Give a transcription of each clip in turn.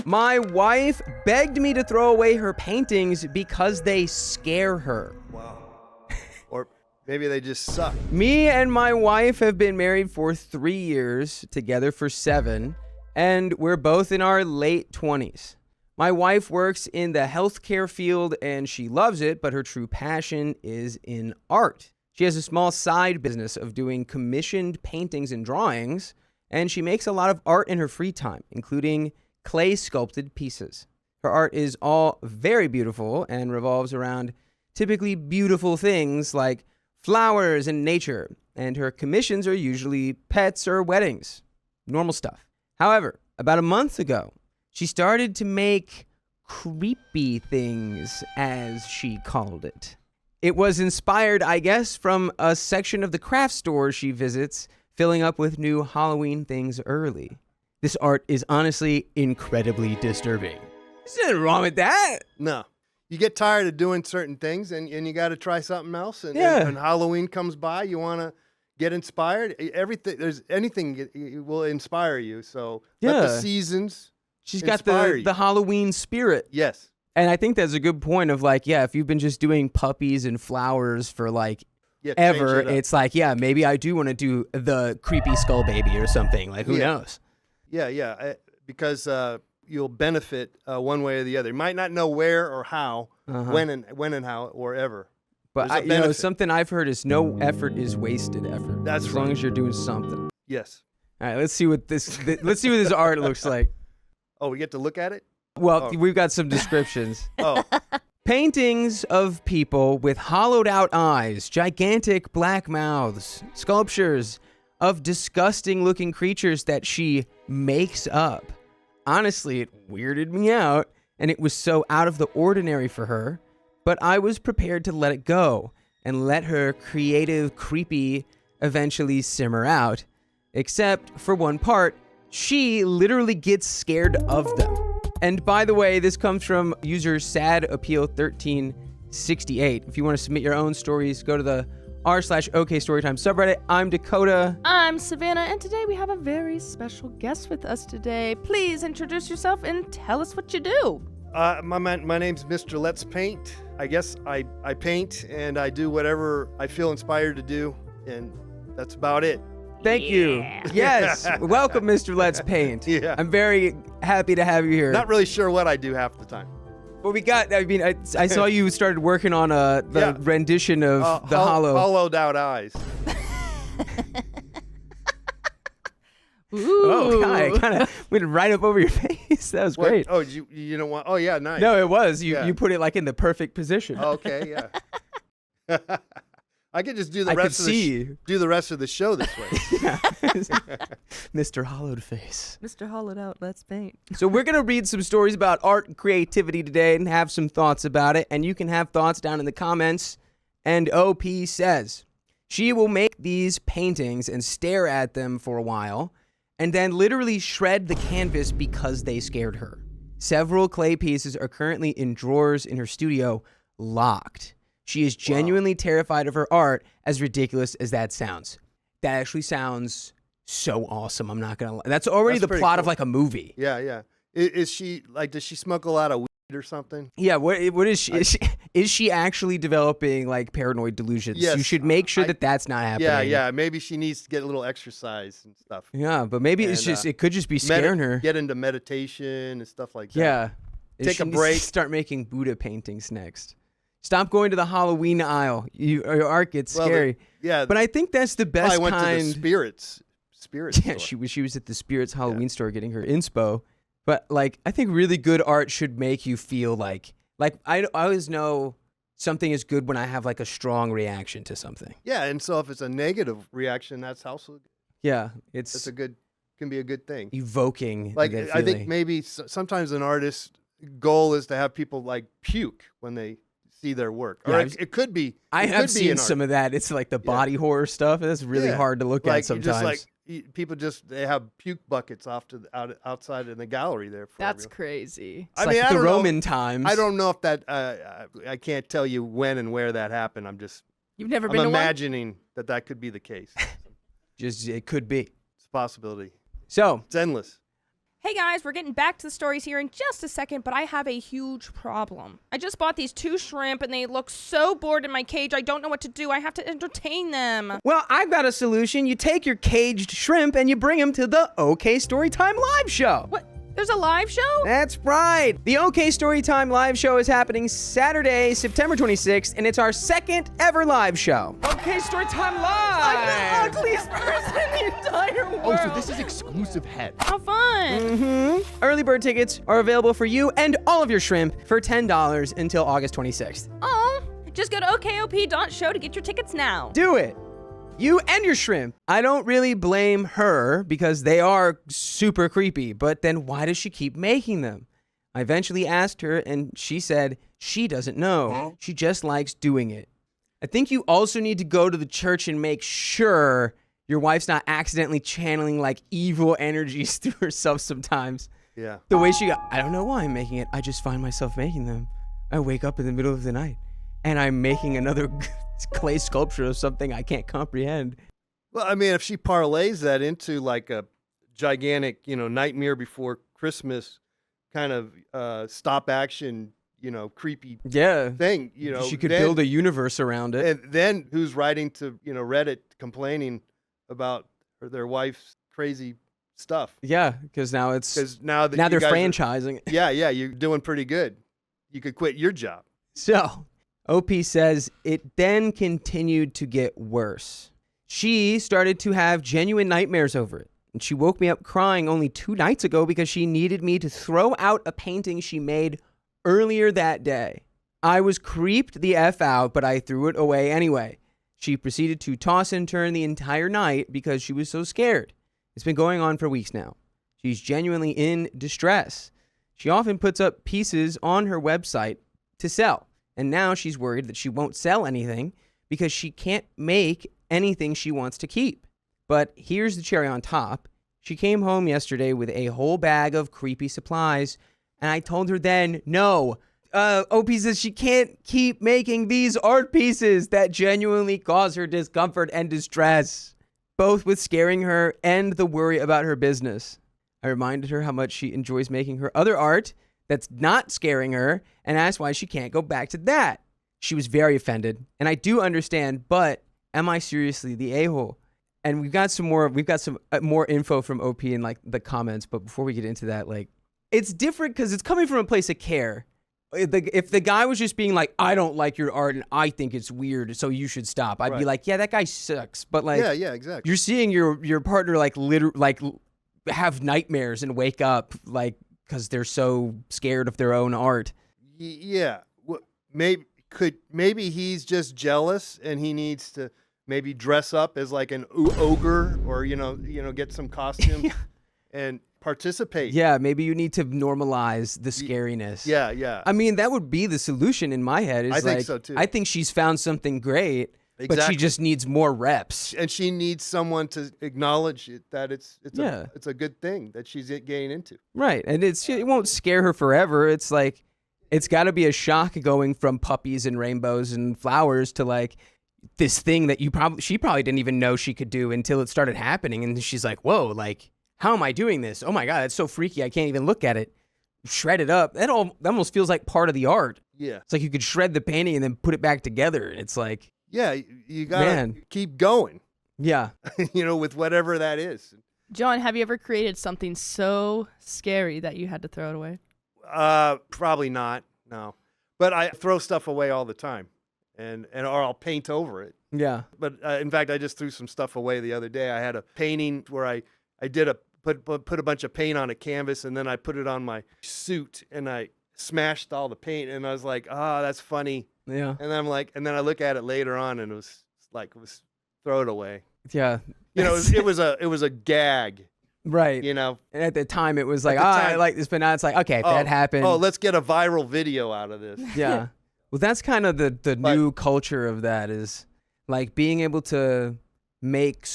My wife begged me to throw away her paintings because they scare her. Wow. Or maybe they just suck. Me and my wife have been married for 3 years, together for 7, and we're both in our late 20s. My wife works in the healthcare field and she loves it, but her true passion is in art. She has a small side business of doing commissioned paintings and drawings, and she makes a lot of art in her free time, including clay sculpted pieces. Her art is all very beautiful and revolves around typically beautiful things like flowers and nature, and her commissions are usually pets or weddings. Normal stuff. However, about a month ago, she started to make creepy things, as she called it. It was inspired, I guess, from a section of the craft store she visits, filling up with new Halloween things early. This art is honestly incredibly disturbing. There's nothing wrong with that. No. You get tired of doing certain things and you got to try something else. And Halloween comes by, you want to get inspired. Anything will inspire you. So let the seasons She's got inspire you. the Halloween spirit. Yes. And I think that's a good point of like, yeah, if you've been just doing puppies and flowers for like ever, it's like, yeah, maybe I do want to do the creepy skull baby or something. Like, who knows? Yeah. Because you'll benefit one way or the other. You might not know where or how, when and how, or ever. But something I've heard is no effort is wasted effort. That's as long as you're doing something. Yes. All right, let's see what this art looks like. Oh, we get to look at it? Well, we've got some descriptions. Oh. Paintings of people with hollowed out eyes, gigantic black mouths, sculptures of disgusting looking creatures that she makes up. Honestly, it weirded me out, and it was so out of the ordinary for her, but I was prepared to let it go and let her creative creepy eventually simmer out. Except for one part, she literally gets scared of them. And by the way, this comes from user SadAppeal1368. If you want to submit your own stories, go to the r/OKStorytime subreddit. I'm Dakota. I'm Savannah, and today we have a very special guest with us today. Please introduce yourself and tell us what you do. My name's Mr. Let's Paint. I guess I paint and I do whatever I feel inspired to do, and that's about it. Thank you. Yes. Welcome, Mr. Let's Paint. Yeah. I'm very happy to have you here. Not really sure what I do half the time. Well, I saw you started working on the rendition of the hollowed out eyes. Ooh. Oh, God, I kind of went right up over your face. That was great. Oh, you don't want? Oh, yeah, nice. No, it was. You put it like in the perfect position. Okay, yeah. I could just do the rest of the show this way. Mr. Hollowed Face. Mr. Hollowed Out, let's paint. So we're going to read some stories about art and creativity today and have some thoughts about it. And you can have thoughts down in the comments. And OP says, she will make these paintings and stare at them for a while and then literally shred the canvas because they scared her. Several clay pieces are currently in drawers in her studio, locked. She is genuinely terrified of her art, as ridiculous as that sounds. That actually sounds so awesome. I'm not going to lie. That's already the plot of like a movie. Yeah. Is she like, does she smoke a lot of weed or something? Yeah. What is she? Is she actually developing like paranoid delusions? Yes. You should make sure that that's not happening. Yeah. Maybe she needs to get a little exercise and stuff. Yeah, but maybe it could just be scaring her. Get into meditation and stuff like that. Yeah. Take a break. Start making Buddha paintings next. Stop going to the Halloween aisle. Your art gets scary. But I think that's the best kind. I went to the Spirits Yeah, store. she was at the Spirits Halloween store getting her inspo. But like, I think really good art should make you feel like I always know something is good when I have like a strong reaction to something. Yeah, and so if it's a negative reaction, that's also good. Yeah, can be a good thing. Evoking. Like that I think feeling. maybe sometimes an artist's goal is to have people like puke when they see their work. Yeah, or it could be. I have seen some of that. It's like the body horror stuff. That's really hard to look at sometimes. People they have puke buckets outside in the gallery there. That's crazy. It's like the Roman times. I don't know if that. I can't tell you when and where that happened. You've never been to one? I'm imagining that could be the case. It could be. It's a possibility. So it's endless. Hey guys, we're getting back to the stories here in just a second, but I have a huge problem. I just bought these 2 shrimp and they look so bored in my cage. I don't know what to do. I have to entertain them. Well, I've got a solution. You take your caged shrimp and you bring them to the OK Storytime live show. What? There's a live show? That's right. The OK Storytime live show is happening Saturday, September 26th, and it's our 2nd ever live show. OK Storytime Live! I'm the ugliest person in the entire world. Oh, so this is exclusive head. How fun. Early bird tickets are available for you and all of your shrimp for $10 until August 26th. Oh, just go to okop.show to get your tickets now. Do it. You and your shrimp. I don't really blame her because they are super creepy, but then why does she keep making them? I eventually asked her and she said she doesn't know. She just likes doing it. I think you also need to go to the church and make sure your wife's not accidentally channeling like evil energies through herself sometimes. Yeah. The way she got, I don't know why I'm making it. I just find myself making them. I wake up in the middle of the night and I'm making another clay sculpture of something I can't comprehend. Well, I mean, if she parlays that into like a gigantic, Nightmare Before Christmas kind of stop action, creepy thing, she could build a universe around it. And then who's writing to, Reddit complaining about their wife's crazy stuff? Yeah, because now now they're franchising. Yeah, you're doing pretty good. You could quit your job. So, OP says it then continued to get worse. She started to have genuine nightmares over it. And she woke me up crying only 2 nights ago because she needed me to throw out a painting she made earlier that day. I was creeped the F out, but I threw it away anyway. She proceeded to toss and turn the entire night because she was so scared. It's been going on for weeks now. She's genuinely in distress. She often puts up pieces on her website to sell. And now she's worried that she won't sell anything because she can't make anything she wants to keep. But here's the cherry on top. She came home yesterday with a whole bag of creepy supplies, and I told her then, no. OP says she can't keep making these art pieces that genuinely cause her discomfort and distress, both with scaring her and the worry about her business. I reminded her how much she enjoys making her other art that's not scaring her, and asked why she can't go back to that. She was very offended, and I do understand, but am I seriously the a-hole? And we've got some more info from OP in like the comments, but before we get into that, like, it's different because it's coming from a place of care. If the guy was just being like, I don't like your art and I think it's weird, so you should stop, I'd be like, yeah, that guy sucks. But like, yeah, exactly. You're seeing your partner like have nightmares and wake up like because they're so scared of their own art. Yeah, maybe he's just jealous and he needs to maybe dress up as like an ogre or get some costume and participate. Yeah, maybe you need to normalize the scariness. Yeah. I mean, that would be the solution in my head. I think so too. I think she's found something great. Exactly. But she just needs more reps. And she needs someone to acknowledge that it's a good thing that she's getting into. Right. And it won't scare her forever. It's like, it's got to be a shock going from puppies and rainbows and flowers to like this thing that she probably didn't even know she could do until it started happening. And she's like, whoa, like, how am I doing this? Oh my God, that's so freaky. I can't even look at it. Shred it up. That almost feels like part of the art. Yeah. It's like you could shred the painting and then put it back together. It's like, yeah, you gotta keep going. Yeah. With whatever that is. John, have you ever created something so scary that you had to throw it away? Probably not. No. But I throw stuff away all the time, or I'll paint over it. Yeah. But in fact, I just threw some stuff away the other day. I had a painting where I did put a bunch of paint on a canvas, and then I put it on my suit, and I smashed all the paint, and I was like, that's funny. Yeah. And then I look at it later on, and it was throw it away. Yeah. It was a gag. Right. And at the time it was like, I like this, but now it's like, okay, if that happened. Oh, let's get a viral video out of this. Yeah. Well, that's kind of the new culture of that is like being able to make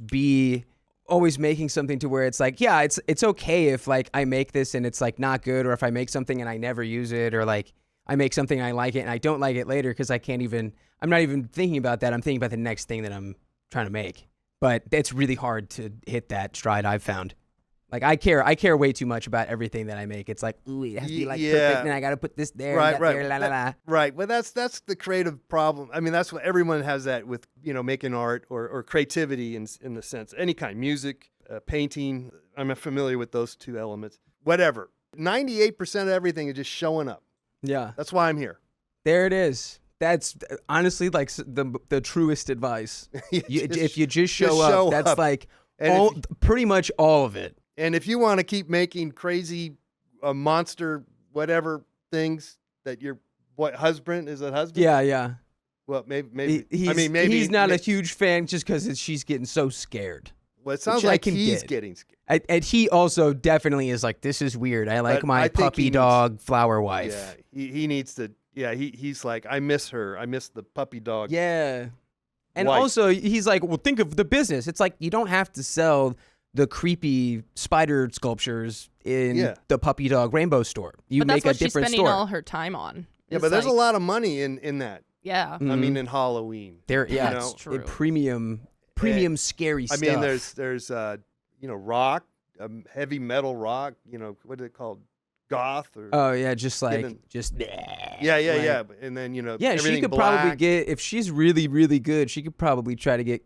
be always making something to where it's like, yeah, it's okay if like I make this and it's like not good, or if I make something and I never use it, or like I make something and I like it and I don't like it later because I'm not even thinking about that. I'm thinking about the next thing that I'm trying to make. But it's really hard to hit that stride, I've found. Like I care way too much about everything that I make. It's like, ooh, it has to be like perfect, and I got to put this there, Right, that right, there, la la la. right. Well, that's the creative problem. I mean, that's what everyone has that with, making art or creativity in the sense, any kind, music, painting. I'm familiar with those two elements. Whatever. 98% of everything is just showing up. Yeah, That's why I'm here. there it is. That's honestly like the truest advice. If you just show up, that's like pretty much all of it. And if you want to keep making crazy monster whatever things that your husband is a husband? Yeah. Well, maybe he's not a huge fan just because she's getting so scared. Well, it sounds like he's getting scared. And he also definitely is like, this is weird. I like my puppy dog flower wife. Yeah, he needs to. Yeah, he's like, I miss her. I miss the puppy dog. Yeah. And wife. also, he's like, well, think of the business. It's like, you don't have to sell the creepy spider sculptures in the puppy dog rainbow store. You make a different store. That's what she's spending all her time on. Yeah, but there's a lot of money in that. Yeah. I mean, in Halloween. That's true. Premium scary stuff. I mean, there's rock, heavy metal rock. What is it called? Goth or just like yeah, and then she could black. probably get, if she's really really good, she could probably try to get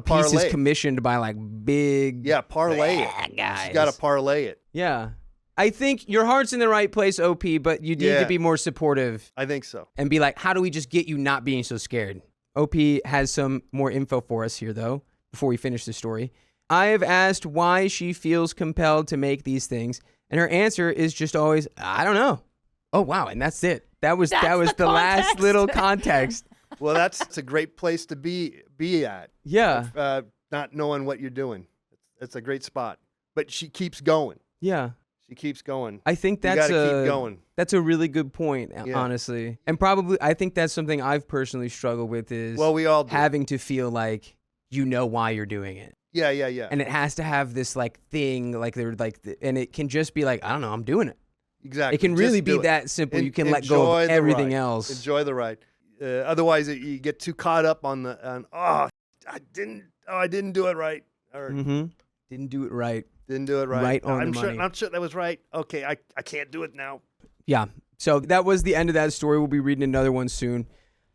pieces commissioned by like big parlay it guys. She's got to parlay it. Yeah, I think your heart's in the right place, OP, but you need to be more supportive. I think so. And be like, how do we just get you not being so scared? OP has some more info for us here though before we finish the story. I have asked why she feels compelled to make these things, and her answer is just always, I don't know. Oh, wow. And that's it. That was the last little context. Well, that's a great place to be at. Yeah. Not knowing what you're doing. It's a great spot. But she keeps going. Yeah. She keeps going. I think you gotta keep going. That's a really good point, honestly. And probably, I think that's something I've personally struggled with is we all do. Having to feel like you know why you're doing it. Yeah. And it has to have this like thing, like they're like, and it can just be like, I don't know, I'm doing it. Exactly. It can really be that simple. You can let go of everything else. Enjoy the ride. Otherwise, you get too caught up on I didn't do it right. Or, Didn't do it right. Didn't do it right. Right on the money. I'm sure that was right. Okay, I can't do it now. Yeah. So that was the end of that story. We'll be reading another one soon.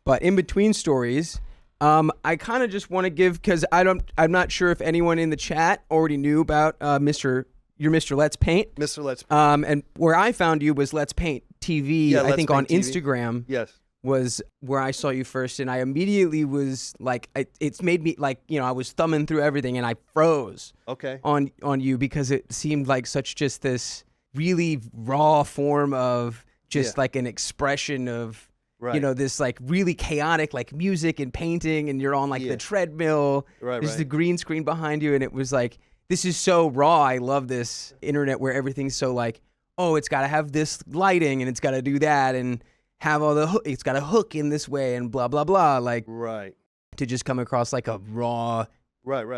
But in between stories, I kind of just want to give, because I'm not sure if anyone in the chat already knew about Mr. Let's Paint. Mr. Let's Paint. And where I found you was Let's Paint TV. I think on TV. Instagram. Yes. Was where I saw you first, and I immediately was like, it's made me like, I was thumbing through everything, and I froze. Okay. On you, because it seemed like such just this really raw form of just like an expression of, this like really chaotic like music and painting, and you're on like the treadmill. There's the green screen behind you, and it was like, this is so raw. I love this internet where everything's so like, oh, it's got to have this lighting, and it's got to do that, and have all it's got a hook in this way, and blah blah blah, like to just come across like a raw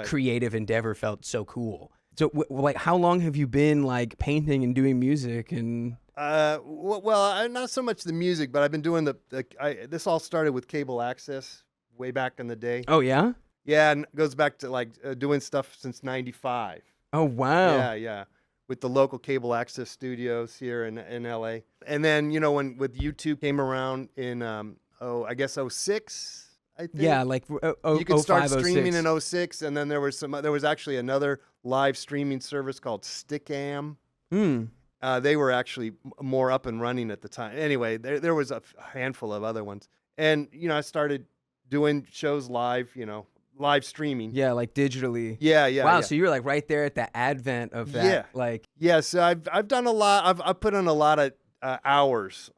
creative endeavor felt so cool. So like, how long have you been like painting and doing music? And well, not so much the music, but I've been doing this all started with cable access way back in the day. Oh yeah and it goes back to like doing stuff since '95. Oh wow. Yeah with the local cable access studios here in LA. And then, when with YouTube came around in, I guess 06, I think. Yeah, like you could start 05, streaming 06. in 06, and then there was actually another live streaming service called Stickam. They were actually more up and running at the time. Anyway, there was a handful of other ones. And, I started doing shows live, live streaming. Yeah, like digitally. Yeah. Wow, yeah. so you were like right there at the advent of that. Yeah, so I've done a lot. I've put in a lot of hours.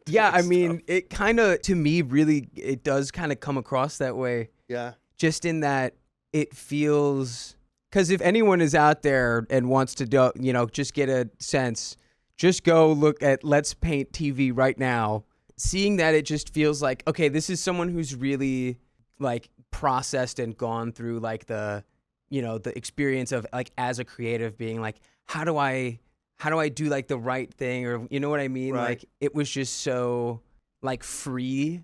Yeah, I mean, it kind of, to me, really, it does kind of come across that way. Yeah. Just in that it feels, because if anyone is out there and wants to do, just get a sense, just go look at Let's Paint TV right now. Seeing that, it just feels like, okay, this is someone who's really like processed and gone through like the experience of like as a creative being like, how do I do like the right thing, or you know what I mean? Right. Like it was just so like freely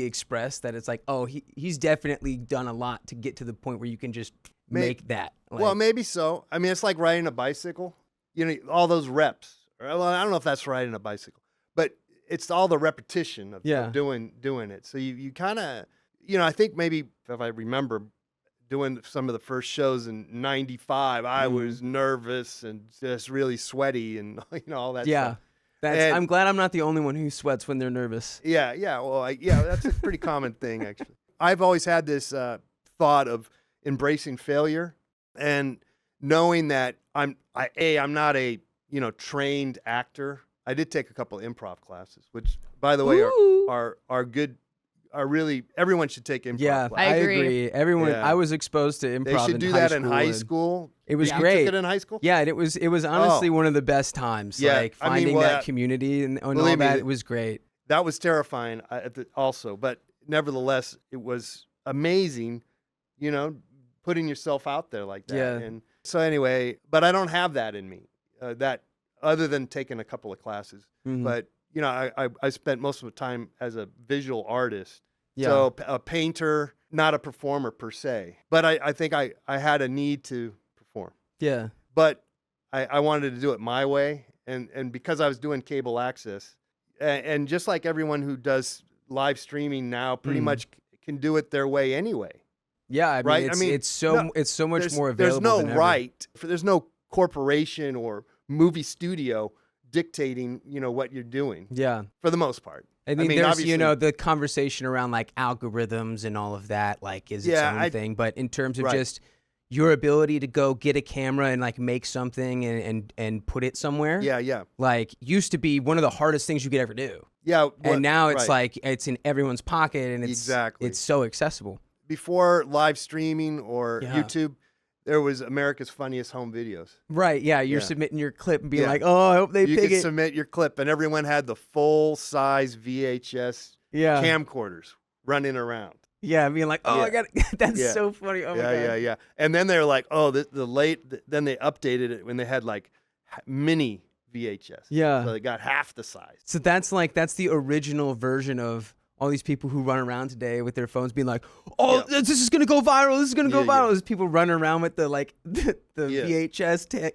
expressed that it's like, oh, he's definitely done a lot to get to the point where you can just make that. Like, well, maybe so. I mean, it's like riding a bicycle. You know, all those reps. Well, I don't know if that's riding a bicycle, but it's all the repetition of doing it. So you kind of, you know, I think maybe if I remember doing some of the first shows in '95, I was nervous and just really sweaty and all that stuff. I'm glad I'm not the only one who sweats when they're nervous. Yeah. Well, that's a pretty common thing, actually. I've always had this thought of embracing failure and knowing that I'm not a trained actor. I did take a couple of improv classes, which, by the way, are good. Are really everyone should take improv classes. I agree. Everyone. Yeah. I was exposed to improv. They should do that in high school. It was great. You took it in high school? Yeah, and it was honestly one of the best times. Yeah, like finding that community and all that. It was great. That was terrifying also, but nevertheless, it was amazing. Putting yourself out there like that. Yeah. And so anyway, but I don't have that in me. That other than taking a couple of classes, but. I spent most of the time as a visual artist. Yeah. So a painter, not a performer per se. But I think I had a need to perform. Yeah. But I wanted to do it my way. And because I was doing cable access, and just like everyone who does live streaming now pretty much can do it their way anyway. Yeah, I mean, it's so much more available. There's no than ever. right. There's no corporation or movie studio dictating, what you're doing. Yeah. For the most part. I mean there's, the conversation around like algorithms and all of that, like is its own thing. But in terms of just your ability to go get a camera and like make something and put it somewhere. Yeah. Like used to be one of the hardest things you could ever do. Yeah. And now it's like it's in everyone's pocket and it's so accessible. Before live streaming or YouTube, there was America's Funniest Home Videos. Right, yeah. You're submitting your clip and being like, oh, I hope they pick it. You could submit your clip, and everyone had the full-size VHS camcorders running around. Yeah, being like, oh, I got it. That's so funny. Oh, my God. Yeah. And then they're like, oh, then they updated it when they had like mini VHS. Yeah. So they got half the size. So that's the original version of all these people who run around today with their phones being like, oh, this is going to go viral. This is going to go viral. There's people running around with the VHS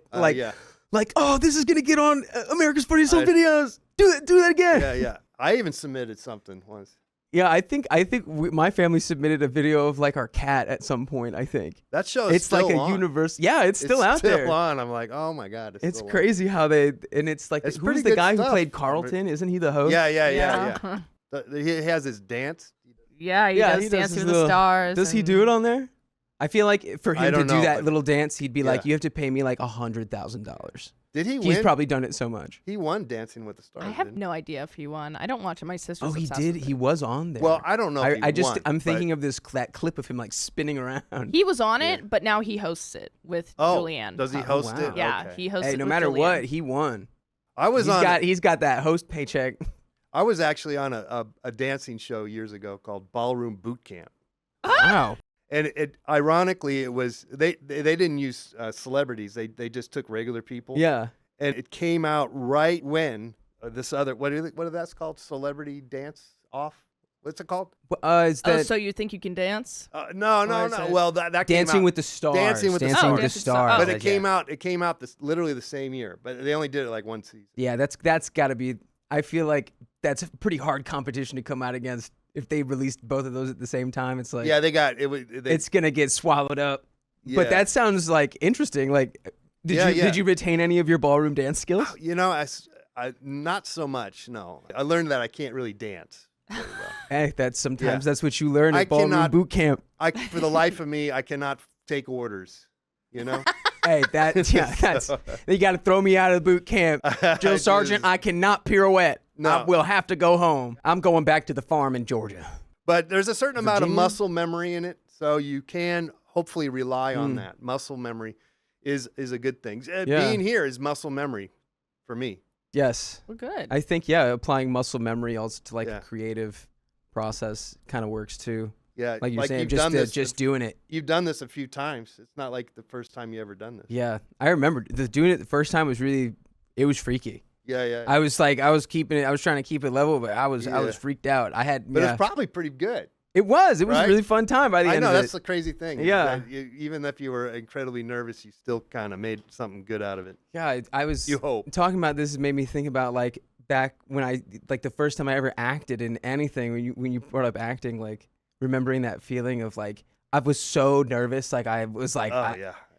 like, oh, this is going to get on America's Funniest Home Videos. Do that again. Yeah. I even submitted something once. Yeah, I think my family submitted a video of like our cat at some point, I think. That show is still like a on. universe. Yeah, it's still out there. It's still on. I'm like, oh my God. It's crazy how and it's like, who's the guy who played Carlton? Isn't he the host? Yeah. He has his dance. Yeah, he does Dancing with the Stars. Does he do it on there? I feel like for him to do that little dance, he'd be like, you have to pay me like $100,000. Did he win? He's probably done it so much. He won Dancing with the Stars. I have no idea if he won. I don't watch it. My sister's he did. He was on there. Well, I don't know if he won. I'm thinking of that clip of him like spinning around. He was on it, but now he hosts it with Julianne. Does he host it? Yeah, okay. he hosts it no with matter Julianne. what, he won. He's got that host paycheck. I was actually on a dancing show years ago called Ballroom Boot Camp. Wow. And ironically, it was they didn't use celebrities. They just took regular people. Yeah. And it came out right when this other what that's called, Celebrity Dance Off. What's it called? So you think you can dance? No. Well, that came Dancing out, with the Stars. Dancing with the Stars. But it came out literally the same year. But they only did it like one season. Yeah, that's got to be. I feel like that's a pretty hard competition to come out against. If they released both of those at the same time, it's like they got it. It's gonna get swallowed up. Yeah. But that sounds like interesting. Like, did you retain any of your ballroom dance skills? I not so much. No, I learned that I can't really dance very well. Hey, that's what you learn at ballroom boot camp. For the life of me, I cannot take orders. Hey, that's you got to throw me out of the boot camp, Joe Sargent. I cannot pirouette. No. I will have to go home. I'm going back to the farm in Georgia. But there's a certain amount of muscle memory in it, so you can hopefully rely on that. Muscle memory is a good thing. Being here is muscle memory for me. Yes. Well, good. I think applying muscle memory also to a creative process kind of works too. Yeah, like you're saying, just doing it. You've done this a few times. It's not like the first time you ever done this. Yeah, I remember doing it the first time was freaky. Yeah. I was trying to keep it level, but I was freaked out. But it's probably pretty good. It was Right? a really fun time by the I end know of that's it. the crazy thing. is Yeah. that even if you were incredibly nervous, you still kind of made something good out of it. Yeah, I was You hope. talking about this made me think about like back when I like the first time I ever acted in anything. When you brought up acting, like remembering that feeling of like I was so nervous, like I was like,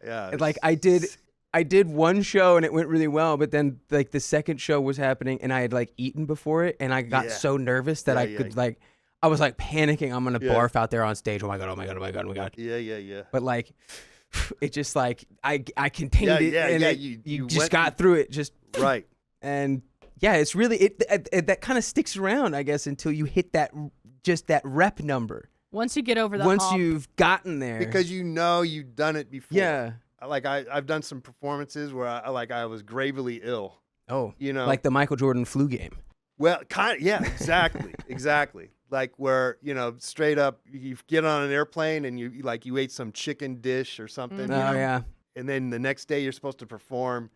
yeah. like I did one show and it went really well, but then like the second show was happening and I had like eaten before it and I got so nervous that I could like. I was like panicking. I'm gonna barf out there on stage. Oh my god! Oh my god! Oh my god! Oh my god! Yeah. But like, it just like I contained it and you just got through it just right. And yeah, it's really it that kind of sticks around, I guess, until you hit that rep number. Once you get over the Once hump. you've gotten there, Because you know you've done it before. yeah. Like I've done some performances where I was gravely ill. Oh, You know, like the Michael Jordan flu game. well, kind of, yeah, exactly. Like where straight up, you get on an airplane and you ate some chicken dish or something. Oh yeah. And then the next day you're supposed to perform,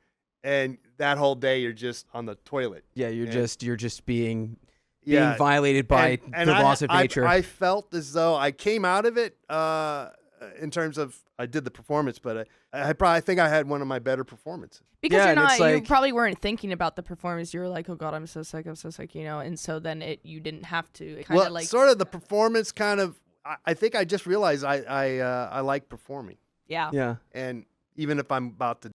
and that whole day you're just on the toilet. Yeah, you're just being Yeah. violated by And the loss of nature. I felt as though I came out of it in terms of I did the performance, but I think I had one of my better performances. Because Yeah, you're and it's not, you like- probably weren't thinking about the performance. You were like, oh God, I'm so sick, and so then you didn't have to. It kind of like, sort of the performance kind of. I think I just realized I like performing, yeah. yeah. and even if I'm about to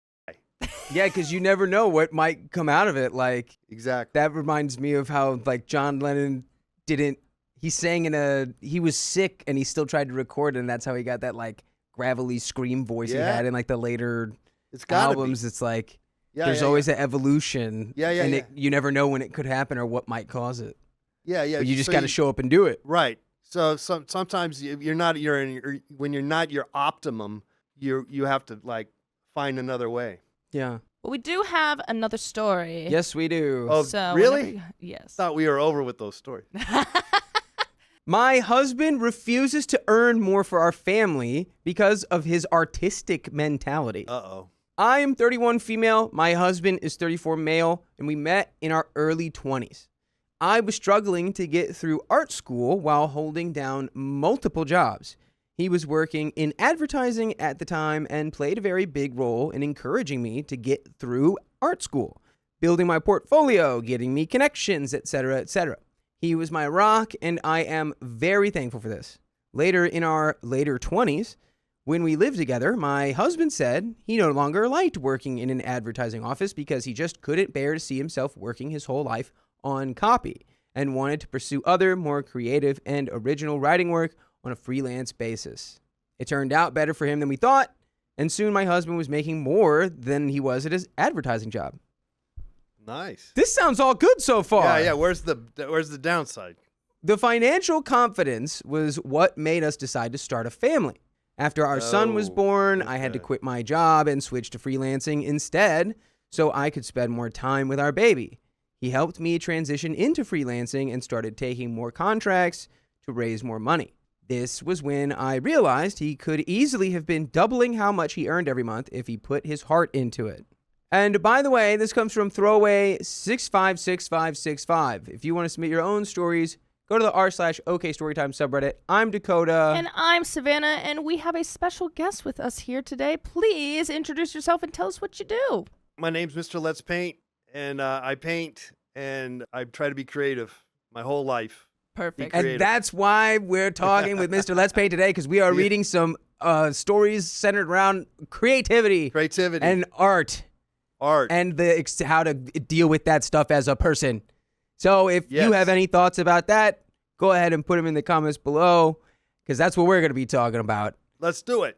Yeah, because you never know what might come out of it. Like exactly. that reminds me of how like John Lennon he sang he was sick and he still tried to record it, and that's how he got that like gravelly scream voice he Yeah. had in like the later It's gotta albums. be. It's like Yeah, there's yeah, always an evolution. Yeah, yeah, and yeah. you never know when it could happen or what might cause it. Yeah. But you just So got to show up and do it. Right. So sometimes you're not your optimum. You have to like find another way. Yeah. But we do have another story. Yes, we do. Oh, So really? Yes. Thought we were over with those stories. My husband refuses to earn more for our family because of his artistic mentality. Uh-oh. I am 31 female, my husband is 34 male, and we met in our early 20s. I was struggling to get through art school while holding down multiple jobs. He was working in advertising at the time and played a very big role in encouraging me to get through art school, building my portfolio, getting me connections, etc., etc. He was my rock, and I am very thankful for this. Later in our later 20s, when we lived together, my husband said he no longer liked working in an advertising office because he just couldn't bear to see himself working his whole life on copy and wanted to pursue other, more creative and original writing work on a freelance basis. It turned out better for him than we thought, and soon my husband was making more than he was at his advertising job. Nice. This sounds all good so far. Yeah. Where's the downside? The financial confidence was what made us decide to start a family. After our son was born, I had to quit my job and switch to freelancing instead so I could spend more time with our baby. He helped me transition into freelancing and started taking more contracts to raise more money. This was when I realized he could easily have been doubling how much he earned every month if he put his heart into it. And by the way, this comes from Throwaway 656565. If you want to submit your own stories, go to the r/OK Storytime subreddit. I'm Dakota. And I'm Savannah, and we have a special guest with us here today. Please introduce yourself and tell us what you do. My name's Mr. Let's Paint, and I paint, and I try to be creative my whole life. Perfect. creative. And that's why we're talking with Mr. Let's Paint today, because we are reading some stories centered around creativity and art. And how to deal with that stuff as a person. So if you have any thoughts about that, go ahead and put them in the comments below, because that's what we're going to be talking about. Let's do it.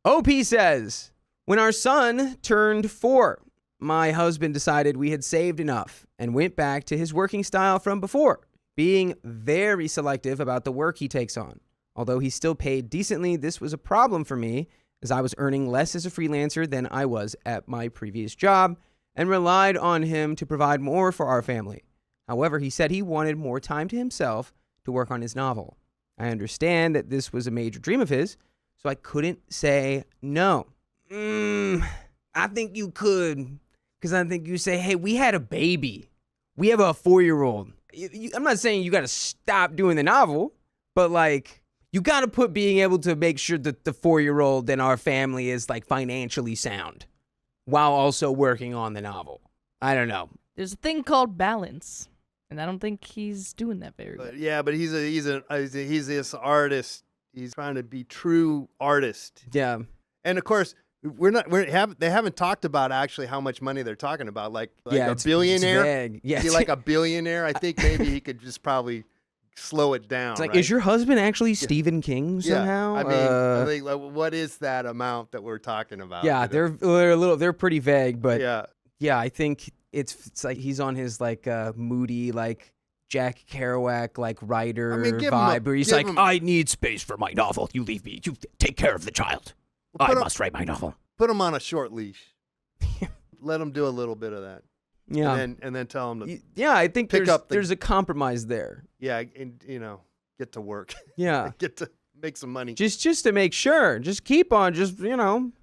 OP says, when our son turned 4, my husband decided we had saved enough and went back to his working style from before, being very selective about the work he takes on. Although he still paid decently, this was a problem for me, as I was earning less as a freelancer than I was at my previous job and relied on him to provide more for our family. However, he said he wanted more time to himself to work on his novel. I understand that this was a major dream of his, so I couldn't say no. I think you could, because I think you say, hey, we had a baby. We have a 4-year-old. I'm not saying you got to stop doing the novel, but like, You got to put being able to make sure that the 4-year-old in our family is like financially sound while also working on the novel. I don't know. There's a thing called balance, and I don't think he's doing that very well. Yeah, but he's this artist. He's trying to be true artist. Yeah. And of course, they haven't talked about actually how much money they're talking about. Like yeah, a billionaire. It's vague. Yeah. Is he like a billionaire? I think maybe he could just probably slow it down. It's like, right? Is your husband actually Stephen King somehow? Yeah. I mean, like, what is that amount that we're talking about? Yeah, they're pretty vague, but yeah, I think it's like he's on his like moody like Jack Kerouac like writer vibe where he's like, I need space for my novel. You leave me. You take care of the child. I must write my novel. Put him on a short leash. Let him do a little bit of that. Yeah, and then tell him to. Yeah, I think there's a compromise there. Yeah, and get to work. Yeah, get to make some money. Just to make sure. Just keep on.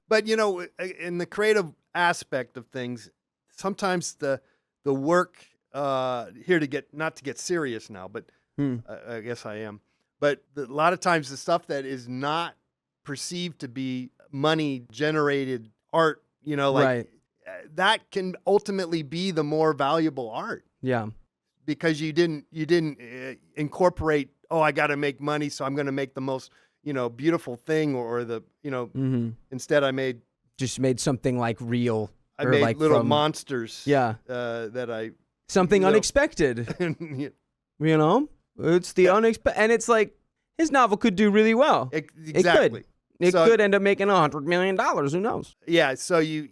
But in the creative aspect of things, sometimes the work here not to get serious now, but I guess I am. But a lot of times the stuff that is not perceived to be money generated art, right. That can ultimately be the more valuable art. Yeah. Because you didn't incorporate, I got to make money, so I'm going to make the most, beautiful thing or the, instead I made something like real. I made like little monsters. Yeah. Something unexpected. It's the unexpected, and it's like his novel could do really well. Exactly. It could end up making $100 million. Who knows? Yeah. So you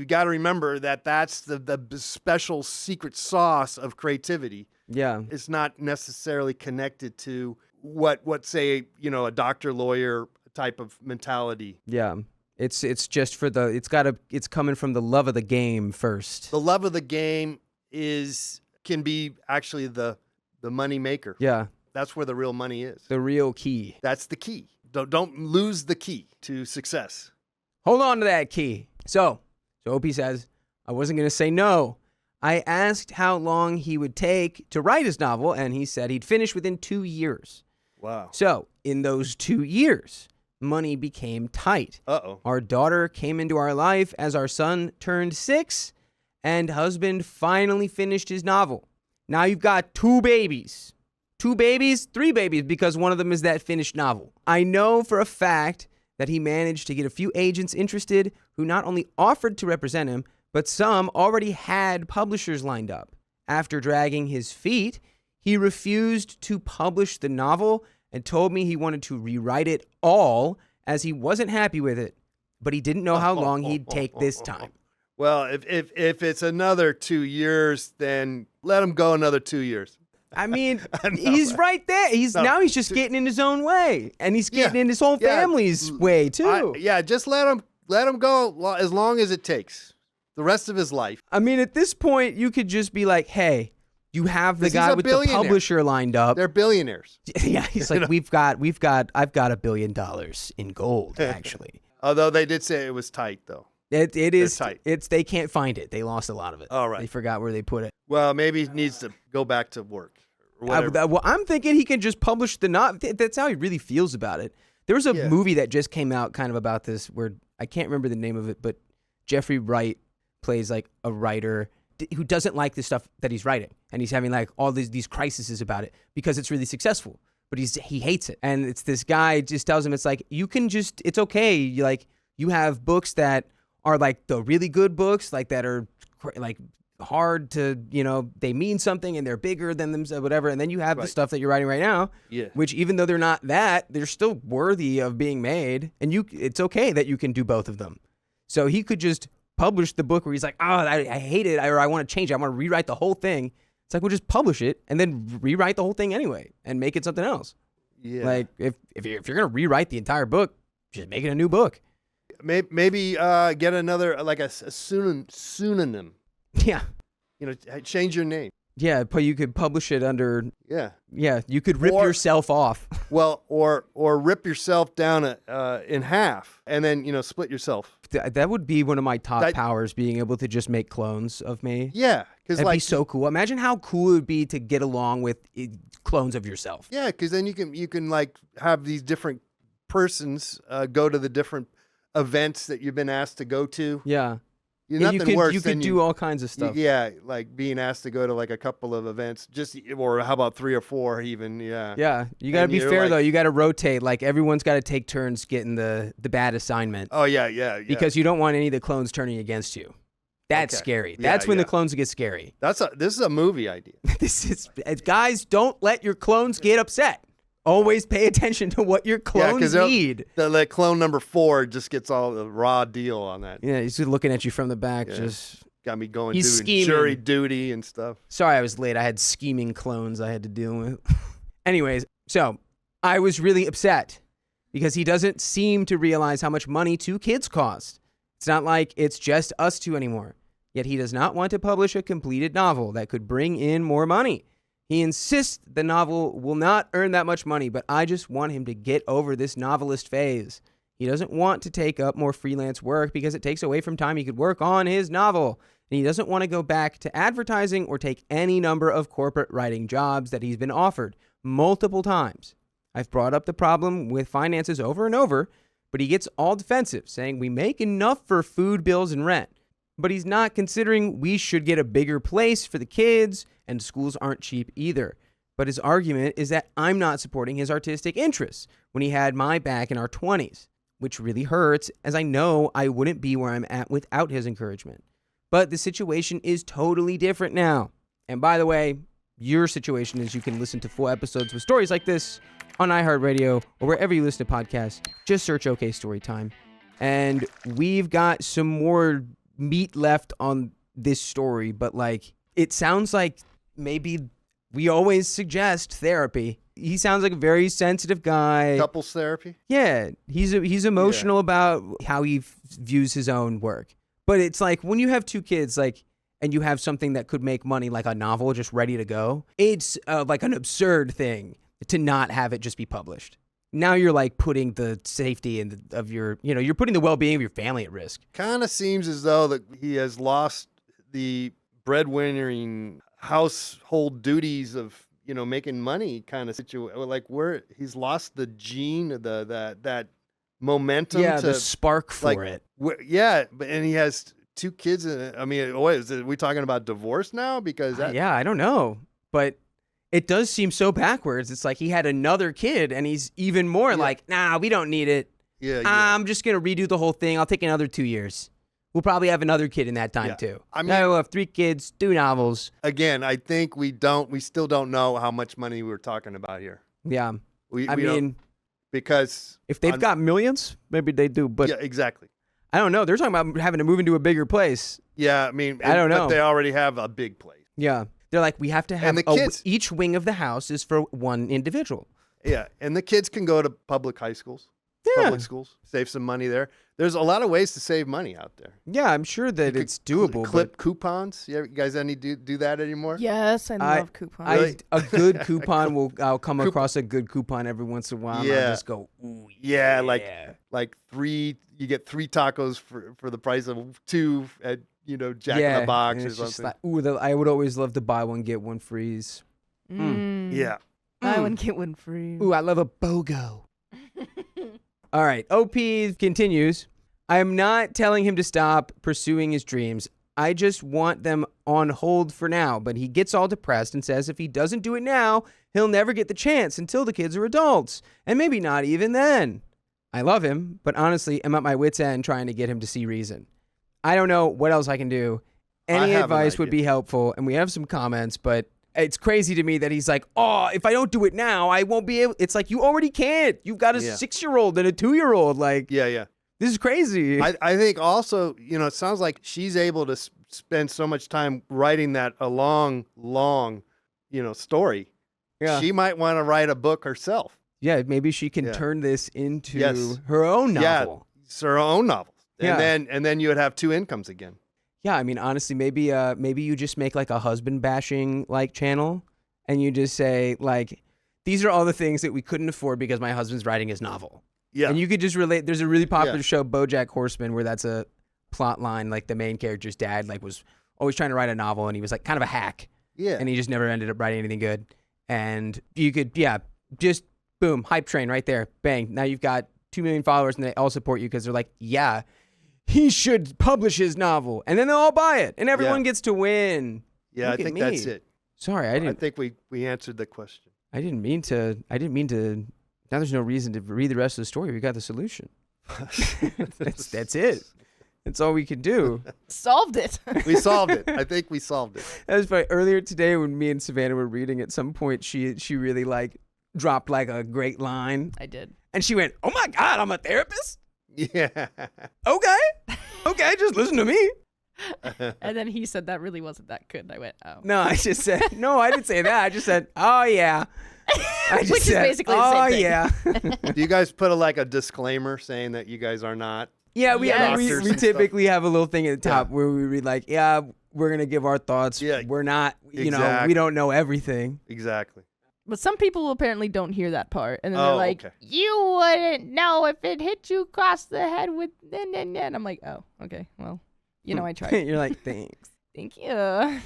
got to remember that that's the special secret sauce of creativity. Yeah. It's not necessarily connected to what say, a doctor lawyer type of mentality. Yeah. It's just for it's coming from the love of the game first. The love of the game can be actually the money maker. Yeah. That's where the real money is. The real key. That's the key. Don't lose the key to success. Hold on to that key. So Opie says, I wasn't going to say no. I asked how long he would take to write his novel, and he said he'd finish within 2 years. Wow. So in those 2 years, money became tight. Uh-oh. Our daughter came into our life as our son turned 6, and husband finally finished his novel. Now you've got 2 babies. 2 babies, 3 babies, because one of them is that finished novel. I know for a fact that he managed to get a few agents interested who not only offered to represent him, but some already had publishers lined up. After dragging his feet, he refused to publish the novel and told me he wanted to rewrite it all as he wasn't happy with it, but he didn't know how long he'd take this time. Well, if it's another 2 years, then let him go another 2 years. I mean, he's right there. Now he's just getting in his own way, and he's getting in his whole family's way too. Just let him go as long as it takes. The rest of his life. I mean, at this point, you could just be like, "Hey, you have the guy with the publisher lined up. They're billionaires." Yeah, he's like, I've got $1 billion in gold, actually. Although they did say it was tight, though. It is tight. They can't find it. They lost a lot of it. All right. They forgot where they put it. Well, maybe he needs to go back to work. Or whatever. I'm thinking he can just publish the novel. That's how he really feels about it. There was a movie that just came out kind of about this where I can't remember the name of it, but Jeffrey Wright plays like a writer who doesn't like the stuff that he's writing, and he's having like all these crises about it because it's really successful, but he hates it. And it's this guy just tells him, it's like, it's okay. You have books that are like the really good books, like that are like hard to, they mean something and they're bigger than themselves, whatever. And then you have the stuff that you're writing right now, which even though they're not they're still worthy of being made. And it's okay that you can do both of them. So he could just publish the book where he's like, I hate it, or I want to change it. I want to rewrite the whole thing. It's like, we'll just publish it and then rewrite the whole thing anyway and make it something else. Yeah. Like if you're going to rewrite the entire book, just make it a new book. Maybe get another, like a pseudonym. Yeah. Change your name. Yeah, but you could publish it under. Yeah. Yeah, you could rip yourself off. Well, or rip yourself down in half and then split yourself. that would be one of my top That- powers, being able to just make clones of me. Yeah, because That'd like be so cool. Imagine how cool it would be to get along with clones of yourself. yeah, because then you can like have these different persons go to the different events that you've been asked to go to. Yeah. Nothing you could, worse you than could do all kinds of stuff. Yeah, like being asked to go to like a couple of events, or how about 3 or 4 even? Yeah. Yeah, you got to And be you're fair like- though. You got to rotate. Like everyone's got to take turns getting the bad assignment Oh yeah. because you don't want any of the clones turning against you. That's Okay. scary. Yeah, That's when yeah. the clones get scary. this is a movie idea. This is guys, don't let your clones get upset. Always pay attention to what your clones need. The clone number 4 just gets all the raw deal on that. Yeah, he's just looking at you from the back. Yeah. Just Got me going He's doing scheming. jury duty and stuff. sorry, I was late. I had scheming clones I had to deal with. Anyways, so I was really upset because he doesn't seem to realize how much money 2 kids cost. It's not like it's just us 2 anymore. Yet he does not want to publish a completed novel that could bring in more money. He insists the novel will not earn that much money, but I just want him to get over this novelist phase. He doesn't want to take up more freelance work because it takes away from time he could work on his novel. And he doesn't want to go back to advertising or take any number of corporate writing jobs that he's been offered multiple times. I've brought up the problem with finances over and over, but he gets all defensive, saying we make enough for food bills and rent. But he's not considering we should get a bigger place for the kids, and schools aren't cheap either. But his argument is that I'm not supporting his artistic interests when he had my back in our 20s, which really hurts, as I know I wouldn't be where I'm at without his encouragement. But the situation is totally different now. And by the way, your situation is you can listen to full episodes with stories like this on iHeartRadio or wherever you listen to podcasts. Just search OK Storytime. And we've got some more meat left on this story, but like it sounds like maybe we always suggest therapy. He sounds like a very sensitive guy. Couples therapy. Yeah, he's emotional about how he views his own work. But it's like when you have 2 kids, like, and you have something that could make money, like a novel just ready to go, it's like an absurd thing to not have it just be published. Now you're like putting the safety of your, you're putting the well-being of your family at risk. Kind of seems as though that he has lost the breadwinnering household duties of making money kind of situation. Like where he's lost the gene, that momentum. Yeah, to, the spark for like, it. And he has 2 kids. I mean, are we talking about divorce now? Because Yeah, I don't know, but it does seem so backwards. It's like he had another kid, and he's even more like, nah, we don't need it. yeah. I'm just gonna redo the whole thing. I'll take another 2 years. We'll probably have another kid in that time too. I mean- now we'll have 3 kids, 2 novels. Again, I think we still don't know how much money we're talking about here. Yeah, We I don't- mean, because if they've got millions, maybe they do. But yeah, exactly. I don't know. They're talking about having to move into a bigger place. Yeah, I mean, I don't know. But they already have a big place. Yeah, they're like, we have to have And the kids- each wing of the house is for one individual. Yeah, and the kids can go to public high schools, Yeah. public schools, save some money there. There's a lot of ways to save money out there. Yeah, I'm sure that it's doable. Clip coupons. You guys do that anymore? Yes, I love coupons. Really? A good coupon I'll come across a good coupon every once in a while. And I'll Yeah. just go, ooh, Yeah, like 3. You get 3 tacos for the price of 2 at Jack in the Box and or it's just something. like, ooh, I would always love to buy one get one freeze. Yeah. Buy one, get one free. Ooh, I love a BOGO. All right, OP continues. I am not telling him to stop pursuing his dreams. I just want them on hold for now. But he gets all depressed and says if he doesn't do it now, he'll never get the chance until the kids are adults. And maybe not even then. I love him, but honestly, I'm at my wit's end trying to get him to see reason. I don't know what else I can do. Any have an advice would idea. be helpful. And we have some comments, but it's crazy to me that he's like, oh, if I don't do it now, I won't be able. It's like, you already can't. You've got a 6-year-old and a 2-year-old. Like, Yeah. this is crazy. I think also, it sounds like she's able to spend so much time writing that a long, story. Yeah. She might want to write a book herself. Yeah, maybe she can Yeah. turn this into Yes. her own novel. Yeah, it's her own novel. Yeah. And then you would have 2 incomes again. Yeah, I mean, honestly, maybe you just make like a husband bashing like channel, and you just say like, these are all the things that we couldn't afford because my husband's writing his novel. Yeah. And you could just relate. There's a really popular Yeah. show, BoJack Horseman, where that's a plot line. Like the main character's dad like was always trying to write a novel, and he was like kind of a hack. Yeah. And he just never ended up writing anything good. And you could, just boom, hype train right there. Bang. Now you've got 2 million followers and they all support you because they're like, yeah, he should publish his novel. And then they'll all buy it. And everyone gets to win. Yeah, Look I at think me. that's it. Sorry, I think we answered the question. I didn't mean to. Now there's no reason to read the rest of the story. We got the solution. That's it. That's all we can do. Solved it. We solved it. I think we solved it. That was funny. Earlier today when me and Savannah were reading, at some point she really like dropped like a great line. I did. And she went, "Oh my God, I'm a therapist? Yeah. Okay, just listen to me." And then he said that really wasn't that good. And I went, oh. No, I just said, no, I didn't say that. I just said, oh yeah. I just Which is basically the same thing. Yeah. Do you guys put a disclaimer saying that you guys are not? Yeah, we Doctors we and typically have a little thing at the top where we read like, yeah, we're going to give our thoughts. Yeah, we're not, you know, exactly. we don't know everything. Exactly. But some people apparently don't hear that part. And then Oh, they're like, okay. you wouldn't know if it hit you across the head with... And I'm like, oh, okay, well, you know, I tried. You're like, thanks. Thank you.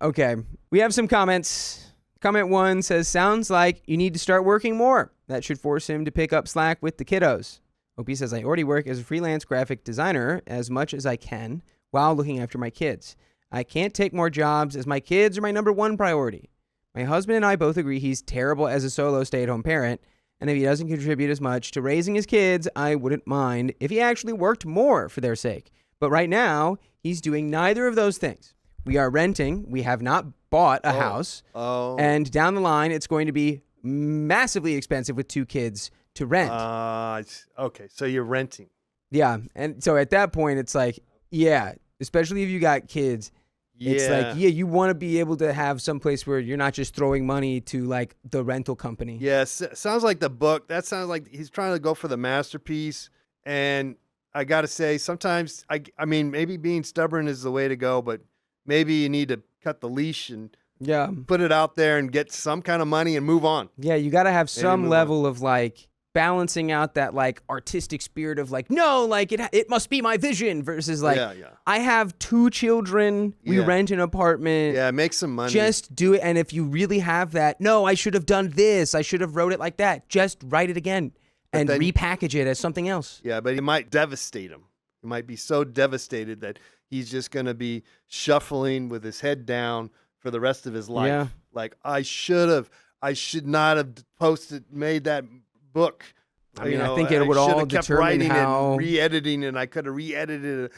Okay, we have some comments. Comment 1 says, sounds like you need to start working more. That should force him to pick up slack with the kiddos. OP says, I already work as a freelance graphic designer as much as I can while looking after my kids. I can't take more jobs as my kids are my number one priority. My husband and I both agree he's terrible as a solo stay-at-home parent, and if he doesn't contribute as much to raising his kids, I wouldn't mind if he actually worked more for their sake. But right now, he's doing neither of those things. We are renting. We have not bought a house. Oh. And down the line, it's going to be massively expensive with 2 kids to rent. Okay, so you're renting. Yeah. And so at that point, it's like, yeah, especially if you got kids, it's like, yeah, you want to be able to have some place where you're not just throwing money to like the rental company. Yes, sounds like the book. That sounds like he's trying to go for the masterpiece. And I got to say, sometimes, I mean, maybe being stubborn is the way to go, but maybe you need to cut the leash and put it out there and get some kind of money and move on. Yeah, you got to have some level of like balancing out that like artistic spirit of like, no, like it must be my vision versus like, I have 2 children, we rent an apartment. Yeah, make some money. Just do it. And if you really have that, no, I should have done this, I should have wrote it like that, just write it again and repackage it as something else. Yeah, but it might devastate him. He might be so devastated that he's just going to be shuffling with his head down for the rest of his life. Yeah. Like, I should not have made that book. I mean, I think it would all kept determine writing how and re-editing, and I could have re-edited it.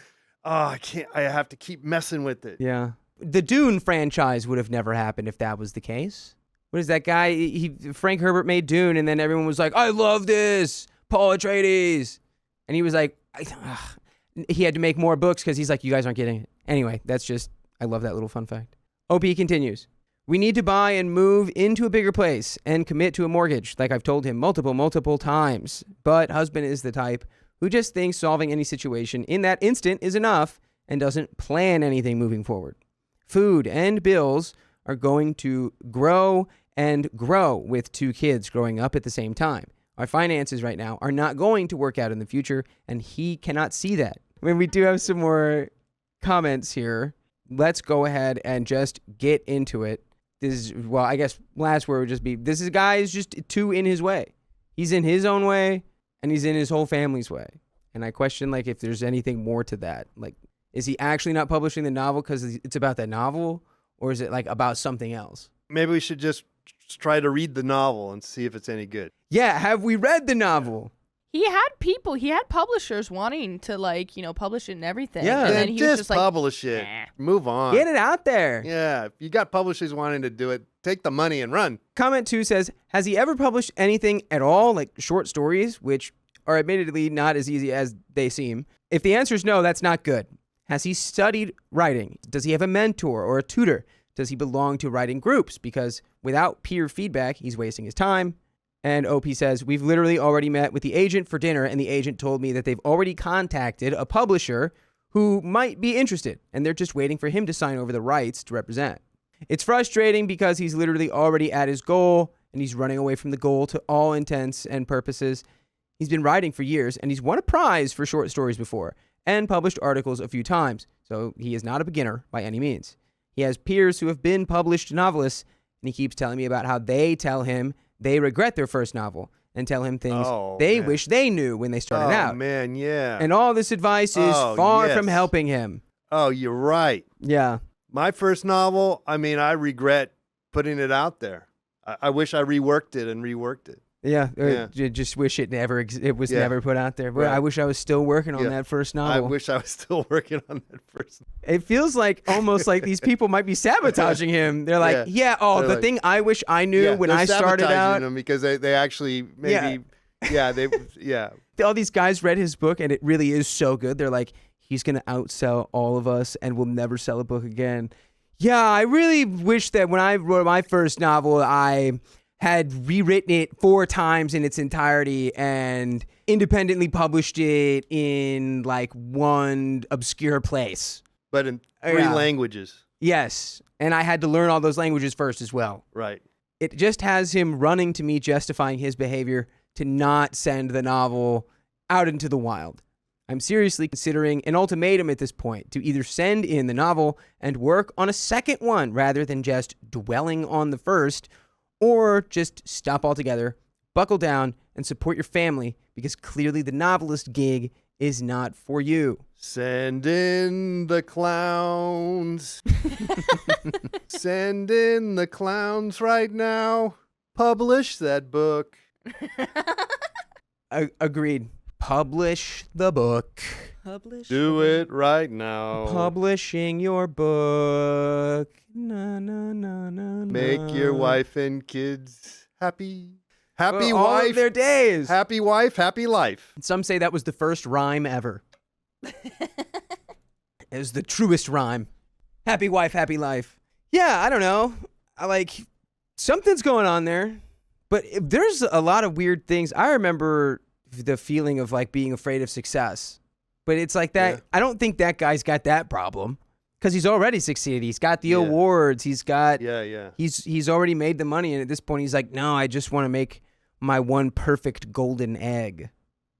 Oh, I can't. I have to keep messing with it. Yeah. The Dune franchise would have never happened if that was the case. What is that guy? Frank Herbert made Dune, and then everyone was like, I love this, Paul Atreides. And he was like, he had to make more books because he's like, you guys aren't getting it. Anyway, I love that little fun fact. OP continues. We need to buy and move into a bigger place and commit to a mortgage, like I've told him multiple times. But husband is the type who just thinks solving any situation in that instant is enough and doesn't plan anything moving forward. Food and bills are going to grow and grow with 2 kids growing up at the same time. Our finances right now are not going to work out in the future, and he cannot see that. I mean, we do have some more comments here. Let's go ahead and just get into it. This is, well, I guess last word would just be, this is guy is just too in his way. He's in his own way, and he's in his whole family's way. And I question, like, if there's anything more to that. Like, is he actually not publishing the novel because it's about that novel, or is it, like, about something else? Maybe we should just try to read the novel and see if it's any good. Yeah, have we read the novel? He had publishers wanting to, like, you know, publish it and everything. Yeah. And then he was just like, publish it. Move on. Get it out there. Yeah, if you got publishers wanting to do it, take the money and run. Comment 2 says, has he ever published anything at all, like short stories, which are admittedly not as easy as they seem? If the answer is no, that's not good. Has he studied writing? Does he have a mentor or a tutor? Does he belong to writing groups? Because without peer feedback, he's wasting his time. And OP says, we've literally already met with the agent for dinner, and the agent told me that they've already contacted a publisher who might be interested, and they're just waiting for him to sign over the rights to represent. It's frustrating because he's literally already at his goal, and he's running away from the goal to all intents and purposes. He's been writing for years, and he's won a prize for short stories before and published articles a few times, so he is not a beginner by any means. He has peers who have been published novelists, and he keeps telling me about how they tell him they regret their first novel and tell him things they wish they knew when they started out. Oh, man, yeah. And all this advice is far from helping him. Oh, you're right. Yeah. My first novel, I mean, I regret putting it out there. I wish I reworked it. Yeah, just wish it was never put out there. But Right. I wish I was still working on that first novel. I wish I was still working on that first. It feels like almost like these people might be sabotaging him. They're like, They're the like- thing I wish I knew when they're I started sabotaging out. them because they actually maybe All these guys read his book and it really is so good. They're like, he's going to outsell all of us and we'll never sell a book again. Yeah, I really wish that when I wrote my first novel, I had rewritten it 4 times in its entirety and independently published it in like one obscure place. but in 3 languages. Yes, and I had to learn all those languages first as well. Right. It just has him running to me justifying his behavior to not send the novel out into the wild. I'm seriously considering an ultimatum at this point to either send in the novel and work on a second one rather than just dwelling on the first, or just stop altogether, buckle down, and support your family because clearly the novelist gig is not for you. Send in the clowns. Send in the clowns right now. Publish that book. Agreed. Publish the book. Do it right now. Publishing your book. Na, na, na, na, Make your wife and kids happy. Happy for all wife. of their days. Happy wife, happy life. Some say that was the first rhyme ever. It was the truest rhyme. Happy wife, happy life. Yeah, I don't know. Something's going on there. But there's a lot of weird things. I remember the feeling of like being afraid of success. But it's like that. Yeah. I don't think that guy's got that problem because he's already succeeded. He's got the awards. He's got. Yeah. He's already made the money, and at this point, he's like, no, I just want to make my one perfect golden egg.